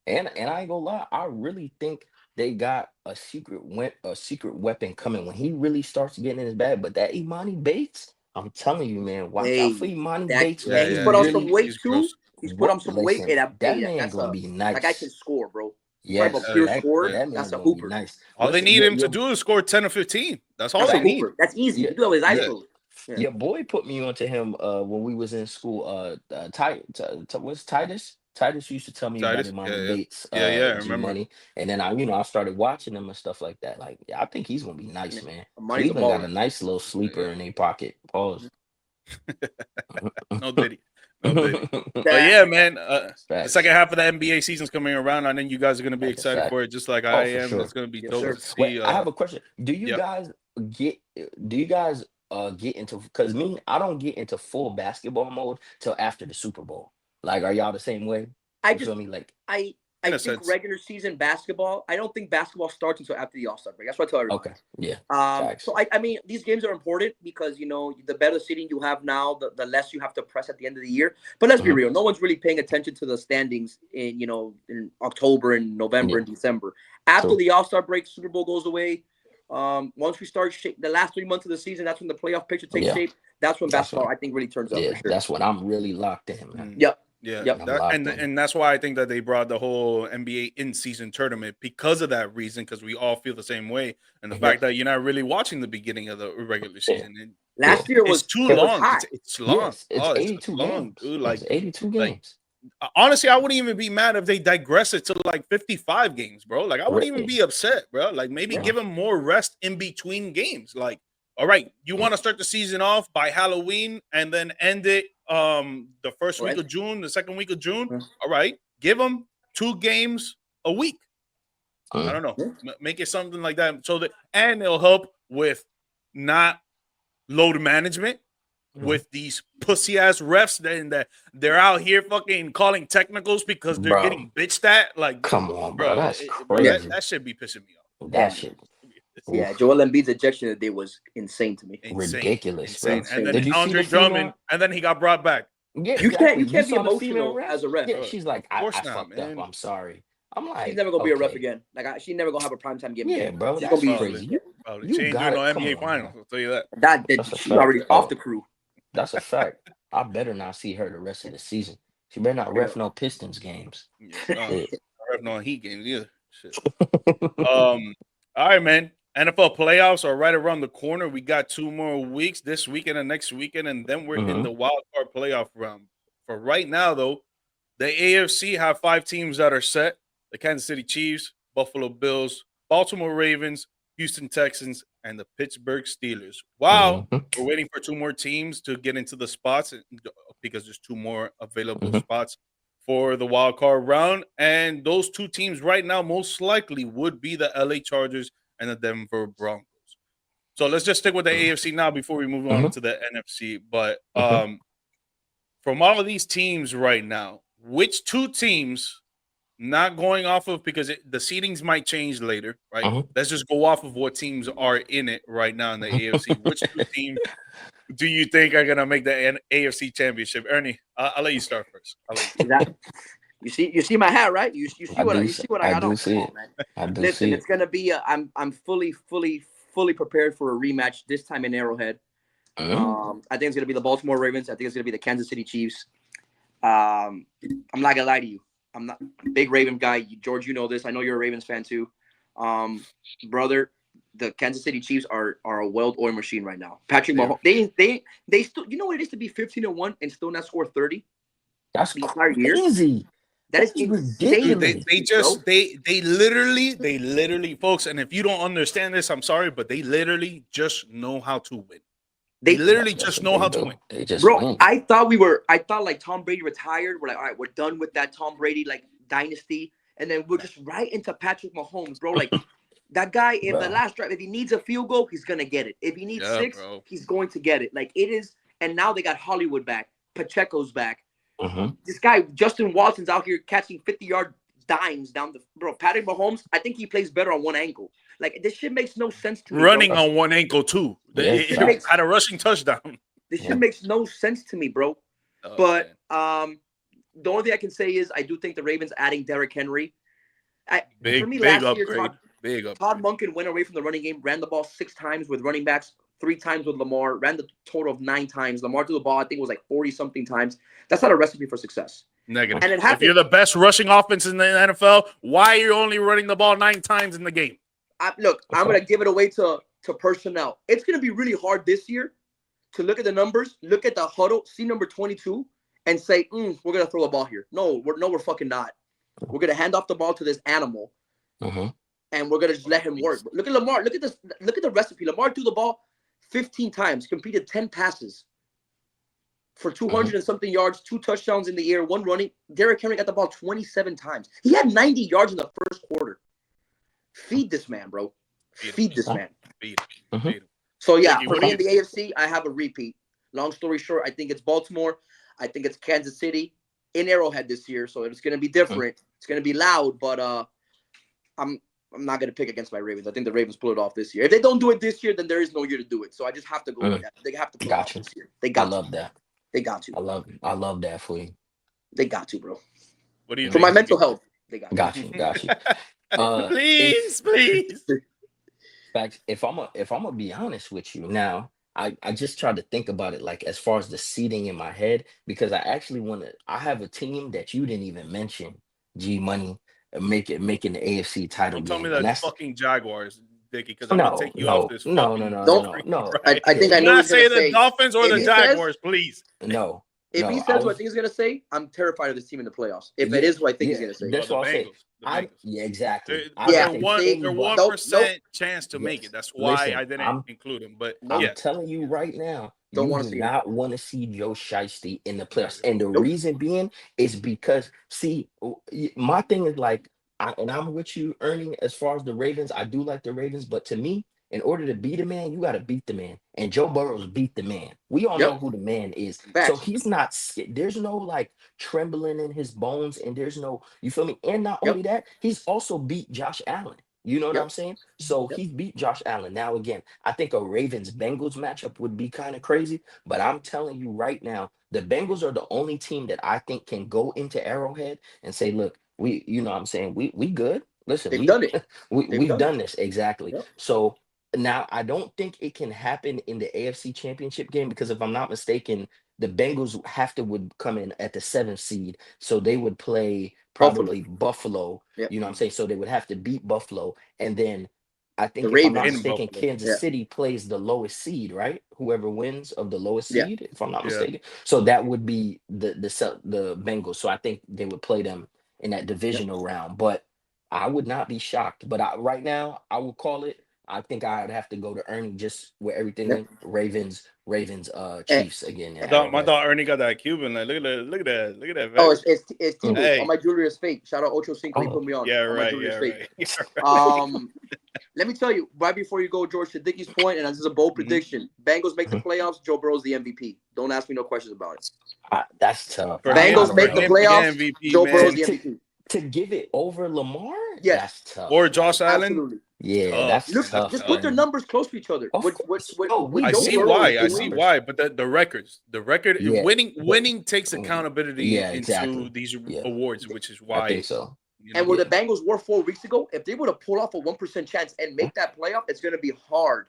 And I ain't gonna lie, I really think they got a secret weapon coming when he really starts getting in his bag. But that Imani Bates, I'm telling you, man, watch out for Imani Bates. Man, he's put on some weight too. He's put on some weight. That man's gonna be nice. That guy can score, bro. Yes, that's a hooper. Nice. All they need him to do is score 10 or 15. That's all they need. That's easy. You do that with his eyes closed. Your boy put me onto him when we was in school. What's Titus? Titus used to tell me about Imani Bates. I remember. Money. And then I started watching him and stuff like that. Like, I think he's gonna be nice, man. Cleveland got a nice little sleeper in their pocket. Pause. No diddy. But yeah, man. The second half of the NBA season's coming around, and then you guys are gonna be excited for it, just like I am. Sure. It's gonna be dope to see. Wait, I have a question. Do you guys get into? Because me, I don't get into full basketball mode till after the Super Bowl. Like, are y'all the same way? I think regular season basketball, I don't think basketball starts until after the All-Star break. That's what I tell everybody. Okay, yeah. So, I mean, these games are important because, the better seeding you have now, the less you have to press at the end of the year. But let's be real. No one's really paying attention to the standings in October and November and December. After the All-Star break, Super Bowl goes away. Once we start the last 3 months of the season, that's when the playoff picture takes shape. That's when basketball, I think, really turns up. Yeah, for sure. that's when I'm really locked in, man. Yep. Yeah, and that's why I think that they brought the whole NBA in-season tournament because of that reason, because we all feel the same way, and the fact that you're not really watching the beginning of the regular season. And last year was too long. It's long. Yes, it's 82 games. Dude. Like, it's 82 games. Honestly, I wouldn't even be mad if they digress it to like 55 games, bro. Like, I wouldn't even be upset, bro. Like, maybe give them more rest in between games. Like, All right, you want to start the season off by Halloween and then end it the first week of June, the second week of June. All right, give them 2 games a week. I don't know, make it something like that, and it'll help with not load management with these pussy ass refs that they're out here fucking calling technicals because they're getting bitched at. Like, come on, bro, that's crazy. That should be pissing me off. That shit. Yeah, Joel Embiid's ejection today was insane to me. Ridiculous, bro. Insane. And then Andre Drummond, and then he got brought back. Yeah, you can't be emotional as a ref. Yeah, she's like, I fucked up. I'm sorry. I'm like, she's never gonna be a ref again. Like, she's never gonna have a primetime game. Yeah, bro, that's crazy. She ain't doing no NBA finals. I'll tell you that. That's she's already off the crew. That's a fact. I better not see her the rest of the season. She better not ref no Pistons games. Ref no Heat games either. Shit. All right, man. NFL playoffs are right around the corner. We got 2 more weeks, this weekend and next weekend, and then we're in the wild card playoff round. For right now, though, the AFC have 5 teams that are set: the Kansas City Chiefs, Buffalo Bills, Baltimore Ravens, Houston Texans, and the Pittsburgh Steelers. Wow, we're waiting for 2 more teams to get into the spots because there's 2 more available spots for the wild card round. And those 2 teams right now most likely would be the LA Chargers and the Denver Broncos. So let's just stick with the AFC now before we move on to the NFC. But from all of these teams right now, which 2 teams, not going off of, because the seedings might change later, right? Let's just go off of what teams are in it right now in the AFC. Which 2 teams do you think are going to make the AFC championship? Ernie, I'll let you start first. You see my hat, right? You see what I got on. I do Listen, see it. It's gonna be. I'm fully prepared for a rematch this time in Arrowhead. I think it's gonna be the Baltimore Ravens. I think it's gonna be the Kansas City Chiefs. I'm not gonna lie to you. I'm not a big Raven guy. George, you know this. I know you're a Ravens fan too. Brother, the Kansas City Chiefs are a well-oiled machine right now. Patrick Mahomes, they still, you know what it is to be 15-1 and still not score 30? That's the entire year. Crazy. That is ridiculous. They literally, folks, and if you don't understand this, I'm sorry, but they literally just know how to win. They literally just know how to win. They just win. I thought like Tom Brady retired. We're like, all right, we're done with that Tom Brady like dynasty, and then we're just right into Patrick Mahomes, bro. Like that guy, if the last drive, if he needs a field goal, he's gonna get it. If he needs 6, he's going to get it. Like it is. And now they got Hollywood back, Pacheco's back. This guy Justin Watson's out here catching 50-yard dimes down the bro. Patrick Mahomes, I think he plays better on one ankle. Like this shit makes no sense to me. Running on one ankle too. Had a rushing touchdown. This shit makes no sense to me, bro. But the only thing I can say is I do think the Ravens adding Derrick Henry. For me, last year, Todd Monken went away from the running game, ran the ball 6 times with running backs, 3 times with Lamar, ran the total of 9 times. Lamar threw the ball, I think it was like 40-something times. That's not a recipe for success. Negative. And if you're the best rushing offense in the NFL, why are you only running the ball 9 times in the game? I'm going to give it away to personnel. It's going to be really hard this year to look at the numbers, look at the huddle, see number 22, and say, we're going to throw a ball here. No, we're fucking not. We're going to hand off the ball to this animal, and we're going to just let him work. Look at Lamar. Look at this. Look at the recipe. Lamar threw the ball 15 times, completed 10 passes for 200 and something yards, 2 touchdowns in the air, 1 running. Derrick Henry got the ball 27 times. He had 90 yards in the first quarter. Feed this man, bro. Feed this man. So, yeah, for me in the AFC, I have a repeat. Long story short, I think it's Baltimore. I think it's Kansas City in Arrowhead this year. So it's going to be different. It's going to be loud, but I'm not going to pick against my Ravens. I think the Ravens pull it off this year. If they don't do it this year, then there is no year to do it. So I just have to go with that. They have to pull it off this year. I love that. They got to. I love that for you. They got to, bro. What do you for my mental health? They got you. Please. In fact, if I'm gonna be honest with you now, I just tried to think about it like as far as the seating in my head, because I actually I have a team that you didn't even mention, G Money, making the AFC title Don't game. tell me that's fucking Jaguars, Dickie, because I'm no, gonna take you off this. No. I think I know. Not say the Dolphins or the Jaguars, please. If he says what I think he's gonna say, I'm terrified of this team in the playoffs. If it is what I think he's gonna say, That's what I say. the Bengals. Yeah, exactly. Yeah, They're see, they're nope, 1% chance to make Yes. it. That's why Listen, I didn't include them. But I'm yeah, telling you right now, don't you want do to see him. not want to see Joe Shiesty in the no, playoffs. And the Nope. reason being is because, see, my thing is like, and I'm with you, Ernie, as far as the Ravens. I do like the Ravens, but to me, in order to beat a man, you got to beat the man. And Joe Burrows beat the man. We all know Yep. who the man is. So Facts. he's not, there's no like trembling in his bones, and there's no, you feel me? And not Yep. only that, he's also beat Josh Allen. You know what Yep. I'm saying? So Yep. he's beat Josh Allen. Now, again, I think a Ravens Bengals matchup would be kind of crazy, but I'm telling you right now, the Bengals are the only team that I think can go into Arrowhead and say, look, you know what I'm saying? We good. Listen, They've done it. They've we've done it. done this. Exactly. Yep. So now I don't think it can happen in the AFC Championship game because if I'm not mistaken, the Bengals have to would come in at the 7th seed. So they would play Buffalo. probably Buffalo. Yep. You know what I'm saying? So they would have to beat Buffalo. And then I The think if I'm not Ravens. in mistaken, Buffalo. Kansas Yeah. City plays the lowest seed, right? Whoever wins of the lowest Yeah. seed, if I'm not Yeah. mistaken. So that would be the Bengals. So I think they would play them in that Yep. divisional round. But I would not be shocked. But right now, I would call it. I think I'd have to go to Ernie just where everything Yep. went. Ravens, And, Chiefs again. My In dog, Arrowhead. Ernie got that Cuban. Like, look at that, look at that, look at that. oh, Vex. it's Mm. Tibu. Hey. On my jewelry is fake. Shout out Ocho Cinco. He Oh, put me on. Yeah, On my right. jewelry Yeah, is fake. right. Yeah, right. Let me tell you, right before you go, George, to Dickie's point, and this is a bold Mhm. prediction. Bengals make the Mhm. playoffs. Joe Burrow's the MVP. Don't ask me no questions about it. that's tough. For I him, Bengals don't make for the know. him to get playoffs. MVP, Joe Burrow's man, the MVP. To give it over Lamar, Yes. that's tough. or Josh Like, Allen. Absolutely. yeah, Tough, that's Look, man. That's tough, just tough. put their Ernie. numbers close to each other. Of With course. No, we I Joe get see it. Burrow why. is I doing. see why. But the records, the record, Yeah, but winning takes accountability yeah, into exactly. these Yeah, awards, which is I why think so. And where Yeah. the Bengals were 4 weeks ago, if they were to pull off a 1% chance and make that playoff, it's going to be hard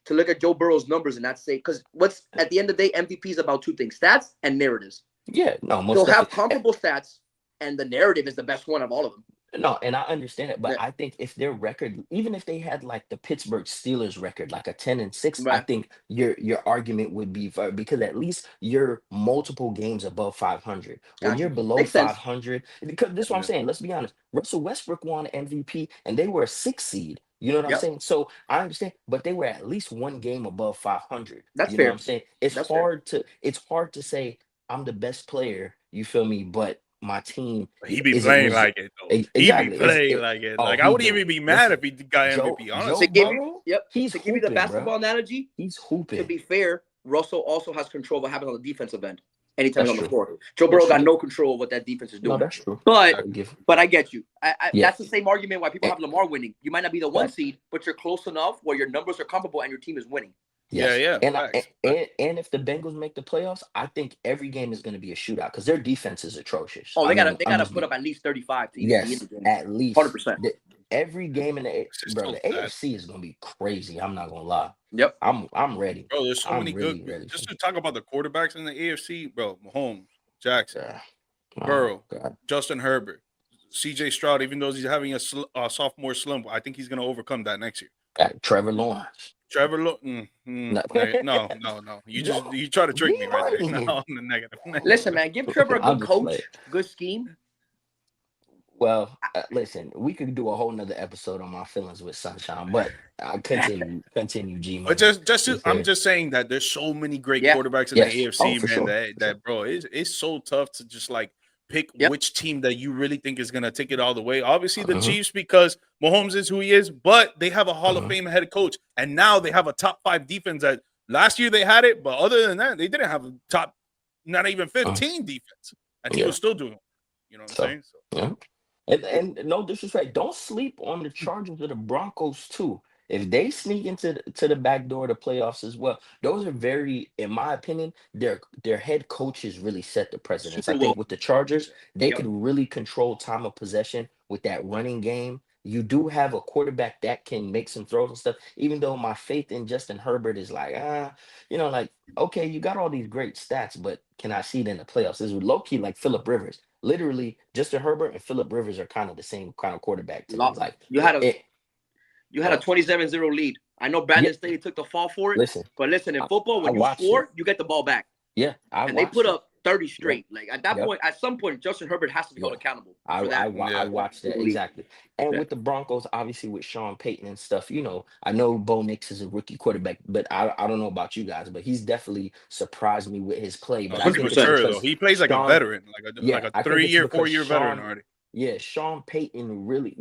to look at Joe Burrow's numbers and not say, because what's at the end of the day, MVP is about two things: stats and narratives. Yeah, no, most They'll have definitely. comparable stats, and the narrative is the best one of all of them. No, and I understand it, but Yeah. I think if their record, even if they had like the Pittsburgh Steelers record, like a 10-6, I Right. think your argument would be because at least you're multiple games above 500. When Gotcha. you're below Makes sense. 500, because this is what I'm Yeah. saying. Let's be honest. Russell Westbrook won MVP, and they were a 6 seed. You know what I'm Yep. saying? So I understand, but they were at least one game above 500. That's You know what fair. I'm saying? It's That's fair. hard to say I'm the best player. You feel me? But my team He be isn't playing like it though. He be exactly. playing like it. Oh, Like I he wouldn't do. even be mad Listen, if he got MVP. Joe Honestly, To give you, Burrow, yep. he's To give you the hooping, basketball bro. analogy, He's to hooping. be fair, Russell also has control of what happens on the defensive end anytime That's he's on the true. floor. Joe Burrow got no control of what that defense is No, doing. that's true. But I give. I get you. Yeah. That's the same argument why people Eh, have Lamar winning. You might not be the one Facts. seed, but you're close enough where your numbers are comparable and your team is winning. Yes. yeah. And Facts. and if the Bengals make the playoffs, I think every game is going to be a shootout because their defense is atrocious. Oh, I they mean, gotta I'm just put up at least 35 to even be in yes, the game. at least 100%. every game in the It's just bro, so the sad. AFC is going to be crazy. I'm not going to lie. Yep. I'm ready. Bro, there's so I'm many really good. ready. Just to talk about the quarterbacks in the AFC, bro. Mahomes, Jackson, Yeah. Oh, Burrow, God. Justin Herbert, C.J. Stroud. Even though he's having a sophomore slump, I think he's going to overcome that next year. Trevor Lawrence. Trevor, no. You try to trick me right there. Right. No, I'm the negative. Listen, man, give Trevor a I'm good just coach, playing. good scheme. Well, listen, we could do a whole nother episode on my feelings with Sunshine, but I continue, GMike. But I'm just saying that there's so many great quarterbacks in the AFC, for man. sure. That bro, it's so tough to just like pick which team that you really think is gonna take it all the way. Obviously, the Chiefs because Mahomes is who he is, but they have a Hall of Fame head coach, and now they have a top 5 defense. That last year they had it, but other than that, they didn't have a top, not even 15 defense, and he was still doing it. You know what I'm saying? So. Yeah. And no disrespect, don't sleep on the Chargers or the Broncos too. If they sneak into the back door of the playoffs as well, those are very, in my opinion, their head coaches really set the precedence. I think with the Chargers, they could really control time of possession with that running game. You do have a quarterback that can make some throws and stuff. Even though my faith in Justin Herbert is like, like, okay, you got all these great stats, but can I see it in the playoffs? It's low key like Phillip Rivers. Literally, Justin Herbert and Phillip Rivers are kind of the same kind of quarterback to me. Like you had a 27-0 lead. I know Brandon Staley took the fall for it. Listen, in football, when you score, you get the ball back. Yeah, they put up 30 straight. Like at that Yep. point, at some point, Justin Herbert has to become Yeah. accountable I for that. I watched that exactly. And with the Broncos, obviously with Sean Payton and stuff, I know Bo Nix is a rookie quarterback, but I don't know about you guys, but he's definitely surprised me with his play. No, But I he's think it's mature though. because He plays like a Sean, veteran, like a I think it's 3-year, because 4-year veteran already. Sean Payton really,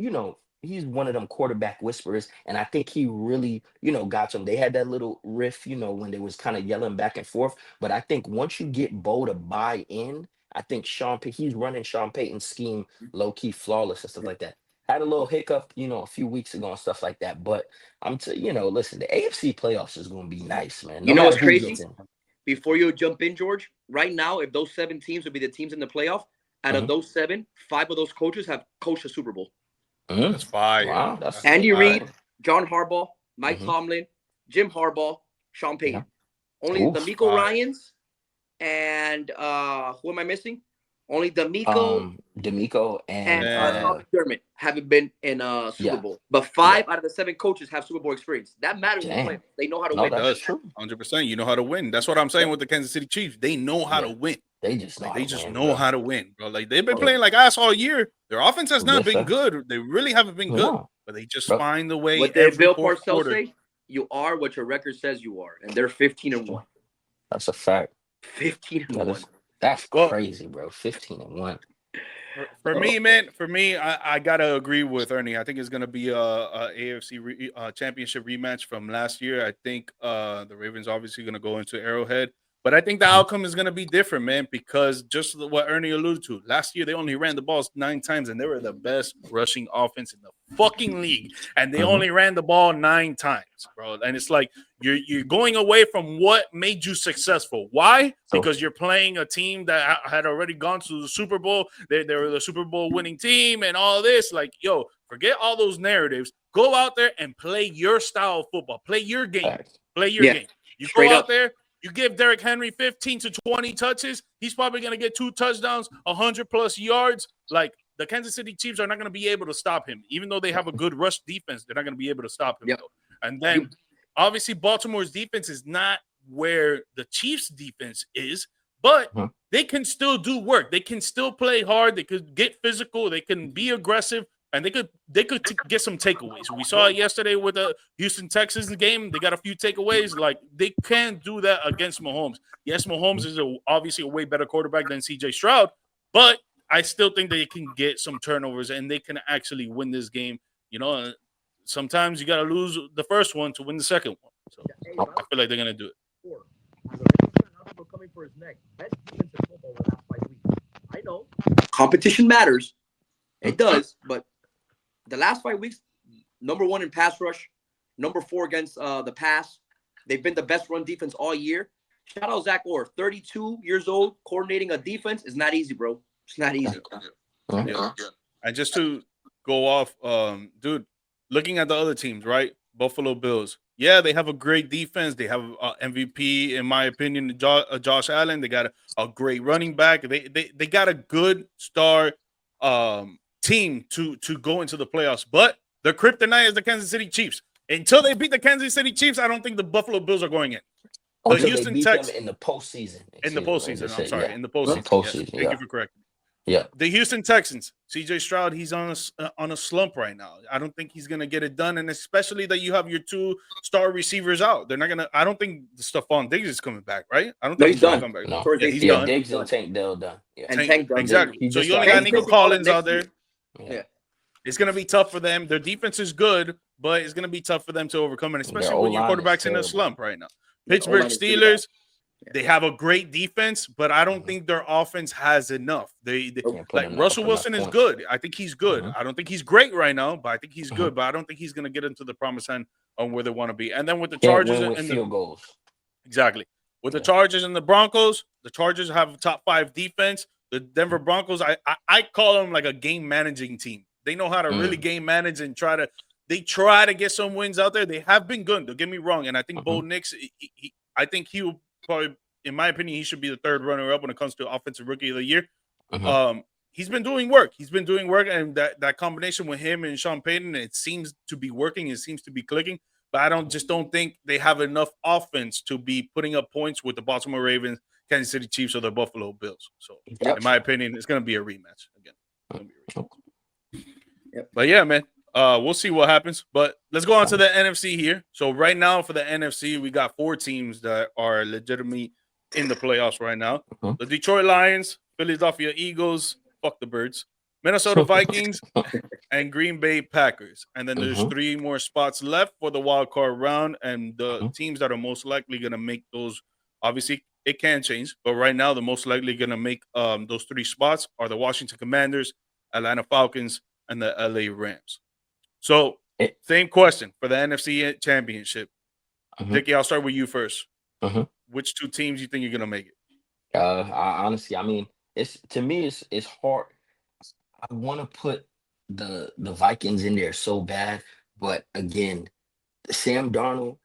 he's one of them quarterback whisperers, and I think he really, got them. They had that little riff, when they was kind of yelling back and forth. But I think once you get Bo to buy in, I think he's running Sean Payton's scheme low key flawless and stuff like that. Had a little hiccup, a few weeks ago and stuff like that. But listen, the AFC playoffs is going to be nice, man. You No know matter what's who gets crazy? in. Before you jump in, George, right now, if those 7 teams would be the teams in the playoff, out of those 7, 5 of those coaches have coached a Super Bowl. That's fire. Wow, that's Andy fire. Reid, John Harbaugh, Mike Tomlin, Jim Harbaugh, Sean Payton. Only Oof. D'Amico Ryans and who am I missing? Only D'Amico and Sean McDermott haven't been in a Super Bowl. But 5 out of the 7 coaches have Super Bowl experience. That matters in the playoffs. They know how to win. That's true. 100%. You know how to win. That's what I'm saying with the Kansas City Chiefs. They know how to win. They just know how to win, bro. Like they've been playing like ass all year. Their offense has not been good. They really haven't been good. But they just find the way. What did Bill Parcells say? You are what your record says you are, and they're 15-1. That's a fact. 15-1. That's crazy, bro. 15-1. For me, I gotta agree with Ernie. I think it's gonna be a AFC championship rematch from last year. I think the Ravens obviously gonna go into Arrowhead, but I think the outcome is gonna be different, man. Because just what Ernie alluded to, last year they only ran the balls 9 times, and they were the best rushing offense in the fucking league, and they only ran the ball 9 times, bro. And it's like you're going away from what made you successful. Why? Because you're playing a team that had already gone to the Super Bowl. They were the Super Bowl winning team and all this. Like, yo, forget all those narratives. Go out there and play your style of football. Play your game. Play your game. You go out there. You give Derrick Henry 15 to 20 touches. He's probably going to get 2 touchdowns, 100+ yards. Like, the Kansas City Chiefs are not going to be able to stop him. Even though they have a good rush defense, they're not going to be able to stop him. Though. And then, obviously, Baltimore's defense is not where the Chiefs' defense is, but they can still do work. They can still play hard. They could get physical. They can be aggressive. And they could get some takeaways. We saw it yesterday with the Houston Texans game. They got a few takeaways. Like, they can't do that against Mahomes. Yes, Mahomes is obviously a way better quarterback than C.J. Stroud, but I still think they can get some turnovers and they can actually win this game. Sometimes you got to lose the first one to win the second one. So I feel like they're going to do it. Coming for his neck. Best defensive football the last 5 weeks. I know. Competition matters. It does, but the last 5 weeks, number 1 in pass rush, number 4 against the pass. They've been the best run defense all year. Shout out Zach Orr, 32 years old, coordinating a defense is not easy, bro. It's not easy. Yeah. And just to go off, dude, looking at the other teams, right? Buffalo Bills. Yeah, they have a great defense. They have MVP, in my opinion, Josh Allen. They got a great running back. They got a good star team to go into the playoffs. But the kryptonite is the Kansas City Chiefs. Until they beat the Kansas City Chiefs, I don't think the Buffalo Bills are going in. The Houston Texans in the postseason. In the postseason, I'm sorry. In the postseason. Yes. Thank you for correcting. Yeah. The Houston Texans, C.J. Stroud, he's on a slump right now. I don't think he's gonna get it done, and especially that you have your 2 star receivers out. They're not gonna. I don't think Stephon Diggs is coming back, right? I don't think he's done. Back. No. Yeah, he's done. Diggs and Tank Dell done. Yeah. And Tank done. Exactly. So you only got Nico Collins out there. Yeah. It's gonna be tough for them. Their defense is good, but it's gonna be tough for them to overcome it, especially when your quarterback's in a slump right now. Pittsburgh Steelers. They have a great defense, but I don't think their offense has enough. They like Russell Wilson is good. I think he's good. I don't think he's great right now, but I think he's good. But I don't think he's going to get into the promised land on where they want to be. And then with the Chargers and field goals, exactly with the Chargers and the Broncos have a top 5 defense. The Denver Broncos, I call them like a game managing team. They know how to really game manage and try to get some wins out there. They have been good. Don't get me wrong. And I think Bo Nix, I think he will. Probably, in my opinion, he should be the 3rd runner-up when it comes to Offensive Rookie of the Year. He's been doing work. And that combination with him and Sean Payton, it seems to be working. It seems to be clicking. But I don't think they have enough offense to be putting up points with the Baltimore Ravens, Kansas City Chiefs or the Buffalo Bills. So, Yep. in my opinion, it's going to be a rematch again. Yep. But yeah, man, we'll see what happens. But let's go on to the NFC here. So right now for the NFC, we got 4 teams that are legitimately in the playoffs right now. The Detroit Lions, Philadelphia Eagles, fuck the Birds, Minnesota Vikings, and Green Bay Packers. And then there's 3 more spots left for the wild card round. And the teams that are most likely going to make those, obviously it can change, but right now the most likely going to make those 3 spots are the Washington Commanders, Atlanta Falcons, and the LA Rams. So same question for the NFC Championship. Dickie, I'll start with you first. Which 2 teams you think you're going to make it? Honestly, I mean, to me, it's hard. I want to put the Vikings in there so bad, but again, Sam Darnold,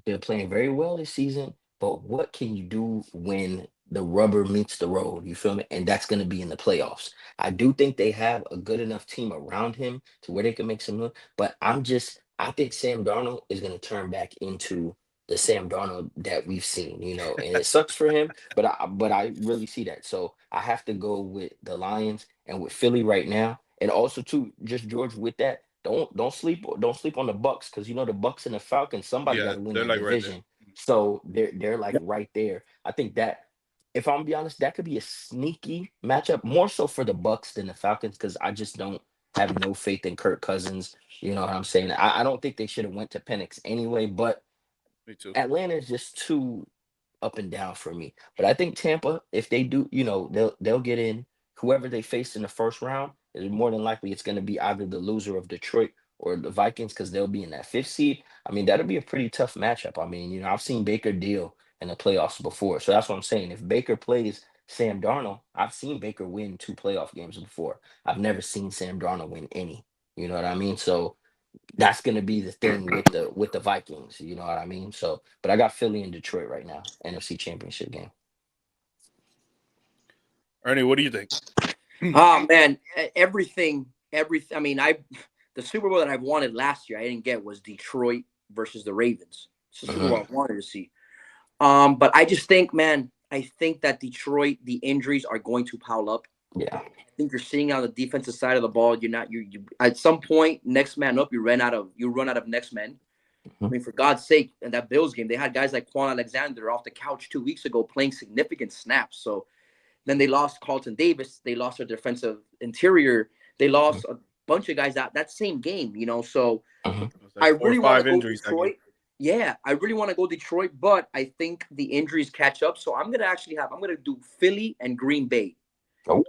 they're playing very well this season, but what can you do when the rubber meets the road? You feel me? And that's going to be in the playoffs. I do think they have a good enough team around him to where they can make some noise, but I think Sam Darnold is going to turn back into the Sam Darnold that we've seen, and it sucks for him, but I really see that. So I have to go with the Lions and with Philly right now. And also too, just George, with that, don't sleep on the Bucks, because the Bucks and the Falcons, somebody got Yeah, to win they're that like right there. division. So they're like right there. I think that, if I'm gonna be honest, that could be a sneaky matchup, more so for the Bucks than the Falcons, because I just don't have no faith in Kirk Cousins. You know what I'm saying? I don't think they should have went to Penix anyway, but Me too. Atlanta is just too up and down for me. But I think Tampa, if they do, they'll get in. Whoever they face in the first round is more than likely it's going to be either the loser of Detroit or the Vikings, because they'll be in that 5th seed. I mean, that'll be a pretty tough matchup. I mean, I've seen Baker deal in the playoffs before, so that's what I'm saying. If Baker plays Sam Darnold, I've seen Baker win 2 playoff games before. I've never seen Sam Darnold win any. You know what I mean? So that's going to be the thing with the Vikings. You know what I mean? So, but I got Philly and Detroit right now, NFC Championship game. Ernie, what do you think? Oh man, everything. I mean, the Super Bowl that I wanted last year, I didn't get, was Detroit versus the Ravens. It's the Super Bowl I wanted to see. But I just think, man, I think that Detroit, the injuries are going to pile up. Yeah. I think you're seeing on the defensive side of the ball, you at some point, next man up, you run out of next men. I mean, for God's sake, in that Bills game, they had guys like Quan Alexander off the couch 2 weeks ago playing significant snaps. So then they lost Carlton Davis. They lost their defensive interior. They lost a bunch of guys that same game, So I really want to go Detroit. Yeah, I really want to go Detroit, but I think the injuries catch up. So I'm gonna do Philly and Green Bay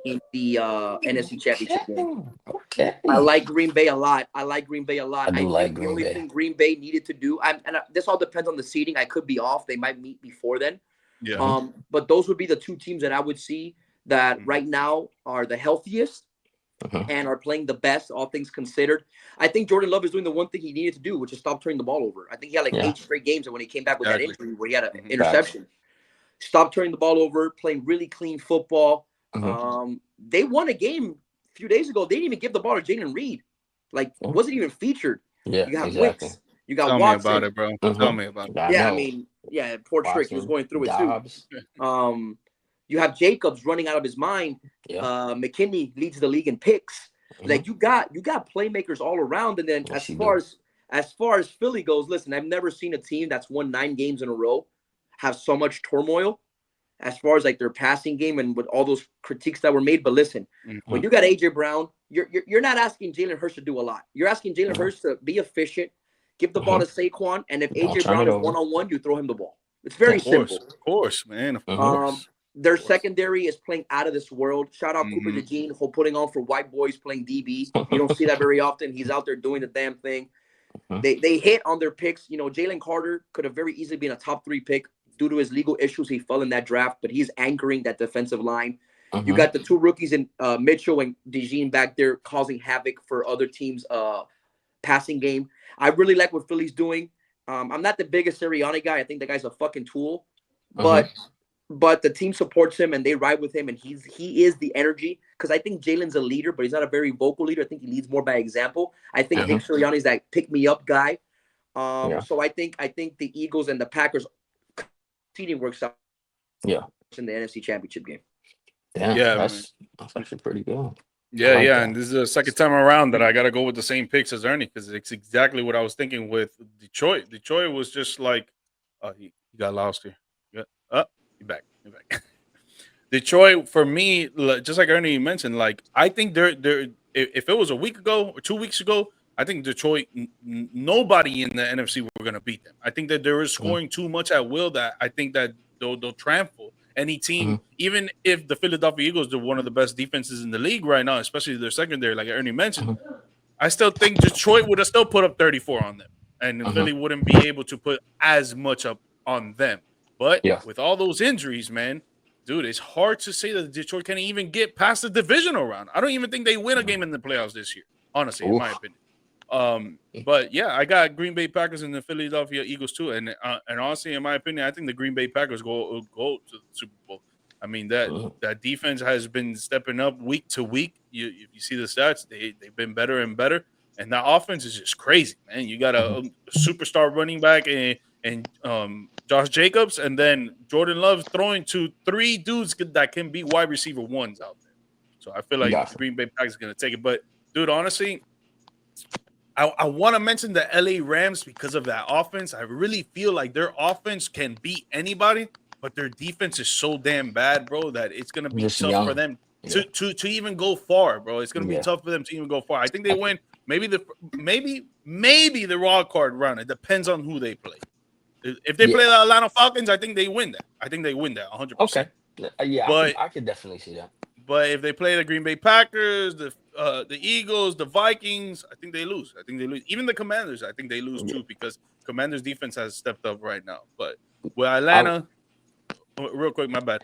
in the NFC Championship game. Okay. I like Green Bay a lot. I do think like the Green only Bay. thing Green Bay needed to do, this all depends on the seeding. I could be off. They might meet before then. Yeah. But those would be the 2 teams that I would see that right now are the healthiest and are playing the best, all things considered. I think Jordan Love is doing the one thing he needed to do, which is stop turning the ball over. I think he had 8 straight games, and when he came back with that injury where he had an interception, stop turning the ball over, playing really clean football. They won a game a few days ago. They didn't even give the ball to Jalen Reed. Wasn't even featured. Yeah, You got exactly. Wicks. You got Tell Watson. me about it, bro. Tell me about it. I mean, poor Trick. He was going through Dobbs. it too. You have Jacobs running out of his mind. Yeah. McKinney leads the league in picks. Like you got playmakers all around. And then as far as Philly goes, listen, I've never seen a team that's won 9 games in a row have so much turmoil as far as their passing game and with all those critiques that were made. But listen, when you got AJ Brown, you're not asking Jalen Hurts to do a lot. You're asking Jalen Hurts to be efficient, give the ball to Saquon, and if AJ Brown is one-on-one, you throw him the ball. It's very simple. Of course, man. Of course. Their secondary is playing out of this world. Shout out Cooper DeJean for putting on for white boys playing DB. You don't see that very often. He's out there doing the damn thing. They hit on their picks. Jalen Carter could have very easily been a top 3 pick. Due to his legal issues, he fell in that draft, but he's anchoring that defensive line. You got the 2 rookies in Mitchell and DeJean back there causing havoc for other teams' passing game. I really like what Philly's doing. I'm not the biggest Sirianni guy. I think the guy's a fucking tool, but the team supports him and they ride with him, and he is the energy, because I think Jalen's a leader, but he's not a very vocal leader. I think he leads more by example. I think Nick Sirianni's that pick me up guy. So I think the Eagles and the Packers seeding works out. Yeah. in the NFC Championship game. Damn, Yeah, that's actually pretty good. yeah, like yeah. that. And this is the second time around that I got to go with the same picks as Ernie because it's exactly what I was thinking with Detroit. Detroit was just like, oh, he got lost here. Yeah. Oh, you back. You back. Detroit for me, just like Ernie mentioned, like I think they're if it was a week ago or 2 weeks ago, I think Detroit nobody in the NFC were going to beat them. I think that they were Mhm, scoring too much at will that I think that they'll trample any team, mhm, even if the Philadelphia Eagles are one of the best defenses in the league right now, especially their secondary, like Ernie mentioned. mhm, I still think Detroit would have still put up 34 on them, and mhm. Philly wouldn't be able to put as much up on them. But Yeah. with all those injuries, man, dude, it's hard to say that Detroit can't even get past the divisional round. I don't even think they win a game in the playoffs this year, honestly, in my Oof. opinion. But yeah, I got Green Bay Packers and the Philadelphia Eagles too, and honestly, in my opinion, I think the Green Bay Packers go to the Super Bowl. I mean Mhm, that defense has been stepping up week to week. If you see the stats, they've been better and better, and that offense is just crazy, man. You got mhm. a superstar running back and Josh Jacobs, and then Jordan Love throwing to three dudes that can be wide receiver ones out there. So I feel like the Gotcha. Green Bay Packers is going to take it. But dude, honestly, I want to mention the LA Rams because of that offense. I really feel like their offense can beat anybody, but their defense is so damn bad, bro, that it's gonna be Just tough for young. them Yeah. to even go far, bro. It's gonna be Yeah. tough for them to even go far. I think they I, win maybe the wild card round. It depends on who they play. If they play yeah. the Atlanta Falcons, I think they win that. I think they win that 100%. Okay. Yeah. But I could definitely see that. but if they play the Green Bay Packers, the Eagles, the Vikings, I think they lose. I think they lose. Even the Commanders, I think they lose Yeah. too because Commanders defense has stepped up right now. But with I. Atlanta, real quick, my bad.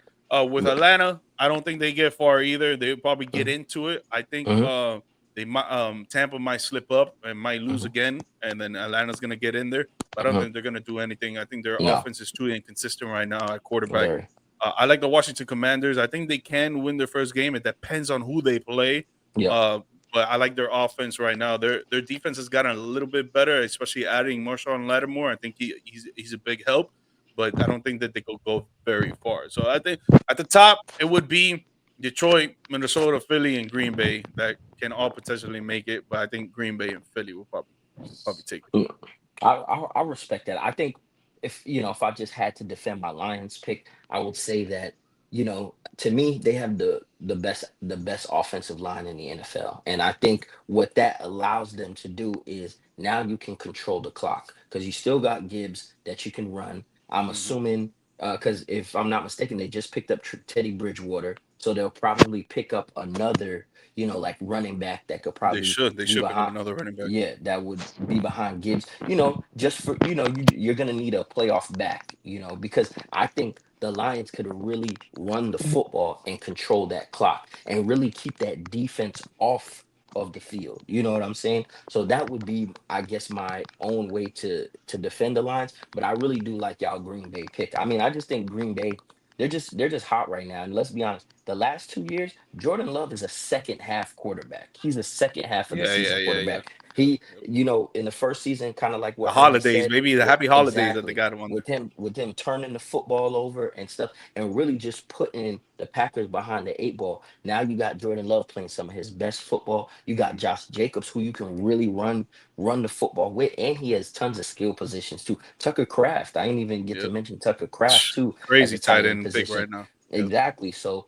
With Yeah. Atlanta, I don't think they get far either. They probably get Mhm, into it. I think mhm, they might Tampa might slip up and might lose mhm, again, and then Atlanta's gonna get in there. But I don't mhm. think they're gonna do anything. I think their No. offense is too inconsistent right now at quarterback. Very. I like the Washington Commanders. I think they can win their first game. It depends on who they play. Yeah. Uh, but I like their offense right now. Their defense has gotten a little bit better, especially adding Marshawn Lattimore. I think he's a big help, but I don't think that they could go very far. So I think at the top it would be Detroit, Minnesota, Philly, and Green Bay that can all potentially make it. But I think Green Bay and Philly will probably take it. Mm, I respect that. I think if I just had to defend my Lions pick, I would say that to me they have the best offensive line in the NFL, and I think what that allows them to do is now you can control the clock because you still got Gibbs that you can run. I'm Hmm. assuming because if I'm not mistaken, they just picked up Teddy Bridgewater, so they'll probably pick up another like running back that could They probably should. They be should pick up behind. another running back. Yeah, that would be behind Gibbs. Just for you're gonna need a playoff back. Because I think the Lions could really run the football and control that clock and really keep that defense off of the field. You know what I'm saying? So that would be, I guess, my own way to defend the Lions. But I really do like y'all Green Bay pick. I mean, I just think Green Bay. They're just hot right now. And let's be honest, the last 2 years, Jordan Love is a second half quarterback. He's a second half of the Yeah, yeah, season yeah, yeah. quarterback. He, Yep. in the first season, kind of like The what Ernie holidays, said, maybe the happy holidays that they exactly got him on there. with him turning the football over and stuff, and really just putting the Packers behind the eight ball. Now you got Jordan Love playing some of his best football. You got Mhm. Josh Jacobs, who you can really run the football with, and he has tons of skill positions too. Tucker Kraft, I didn't even get to Yep. mention Tucker Kraft too as Crazy a tight tight end end pick position. right now. Yep. Exactly. So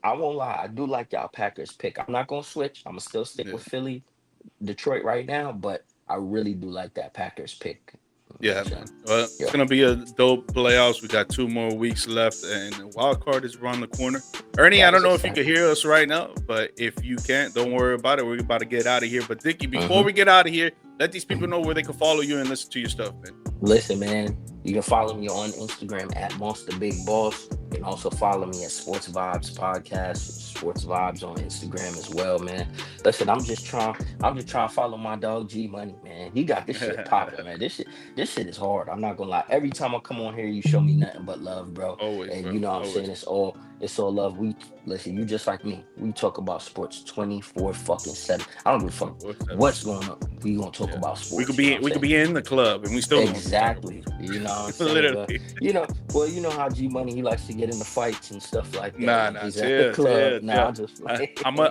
I won't lie, I do like y'all Packers pick. I'm not gonna switch. I'm gonna still stick Yeah. with Philly, Detroit right now, but I really do like that Packers pick. Yeah, So, man. Well, it's yeah, gonna be a dope playoffs. We got 2 more weeks left, and the wild card is around the corner. Ernie, I that don't is a know if you fact. can hear us right now, but if you can't, don't worry about it. We're about to get out of here. But Dickie, before Hmm. we get out of here, let these people know where they can follow you and listen to your stuff, man. Listen, man, you can follow me on Instagram at Monster Big Boss. You can also follow me at Sports Vibes Podcast, Sports Vibes on Instagram as well, man. Listen, I'm just trying to follow my dog G Money, man. He got this shit popping, man. This shit is hard. I'm not gonna lie. Every time I come on here, you show me nothing but love, bro. Always, And bro. you know what I'm saying? Always. It's all love. Listen, you just like me. We talk about sports 24 fucking 7. I don't give a fuck 24/7. what's going on. We gonna talk Yeah. about We sports, could you know be what I'm we could saying? be in the club and we still gonna talk about Exactly. it. You know what I'm saying? But Literally. you know how G Money, he likes to get into fights and stuff like that Nah, when nah, he's at the chill, club. chill, Nah, chill. I'm just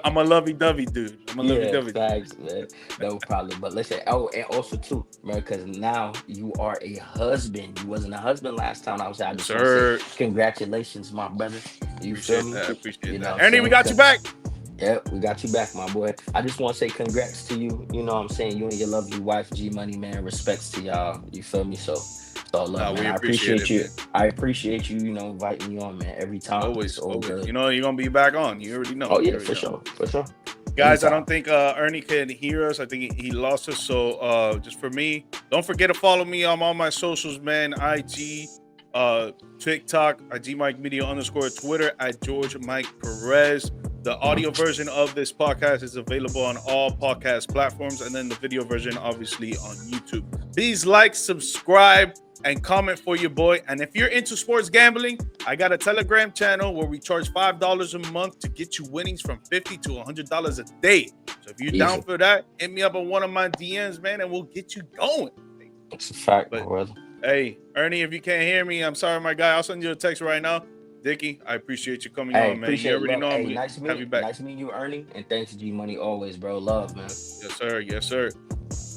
I'm a lovey-dovey dude. I'm a yeah, lovey-dovey dude. facts, man. No problem. But listen, oh, and also too, man, because now you are a husband. You wasn't a husband last time I was out. I Yes, just want to say sir. congratulations, my brother. You feel Appreciate me? that. Appreciate You know that. what I'm Ernie, we saying? got you back. Yeah, we got you back, my boy. I just want to say congrats to you. You know what I'm saying? You and your lovely wife, G Money, man. Respects to y'all. You feel me? So it's all love, Nah, man. we I appreciate appreciate it, you. man. I appreciate you, inviting me on, man. Every time. It's Always, all always. good. You know, you're gonna be back on. You already know. Oh, You yeah, already for know. sure. For sure. Guys, I Anytime. don't think Ernie can hear us. I think he lost us. So just for me, don't forget to follow me on all my socials, man. IG, TikTok, GMike Media _ Twitter at George Mike Perez. The audio version of this podcast is available on all podcast platforms, and then the video version, obviously, on YouTube. Please like, subscribe, and comment for your boy. And if you're into sports gambling, I got a Telegram channel where we charge $5 a month to get you winnings from $50 to $100 a day. So if you're down Easy. for that, hit me up on one of my DMs, man, and we'll get you going. It's a fact, my But brother. hey, Ernie, if you can't hear me, I'm sorry, my guy. I'll send you a text right now. Dickie, I appreciate you coming Hey, on, man. You appreciate already love. know I'm Hey, gonna have you back. nice meeting you, Ernie. And thanks to G Money always, bro. Love, man. Yes, sir. Yes, sir.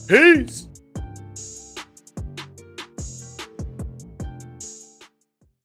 Peace.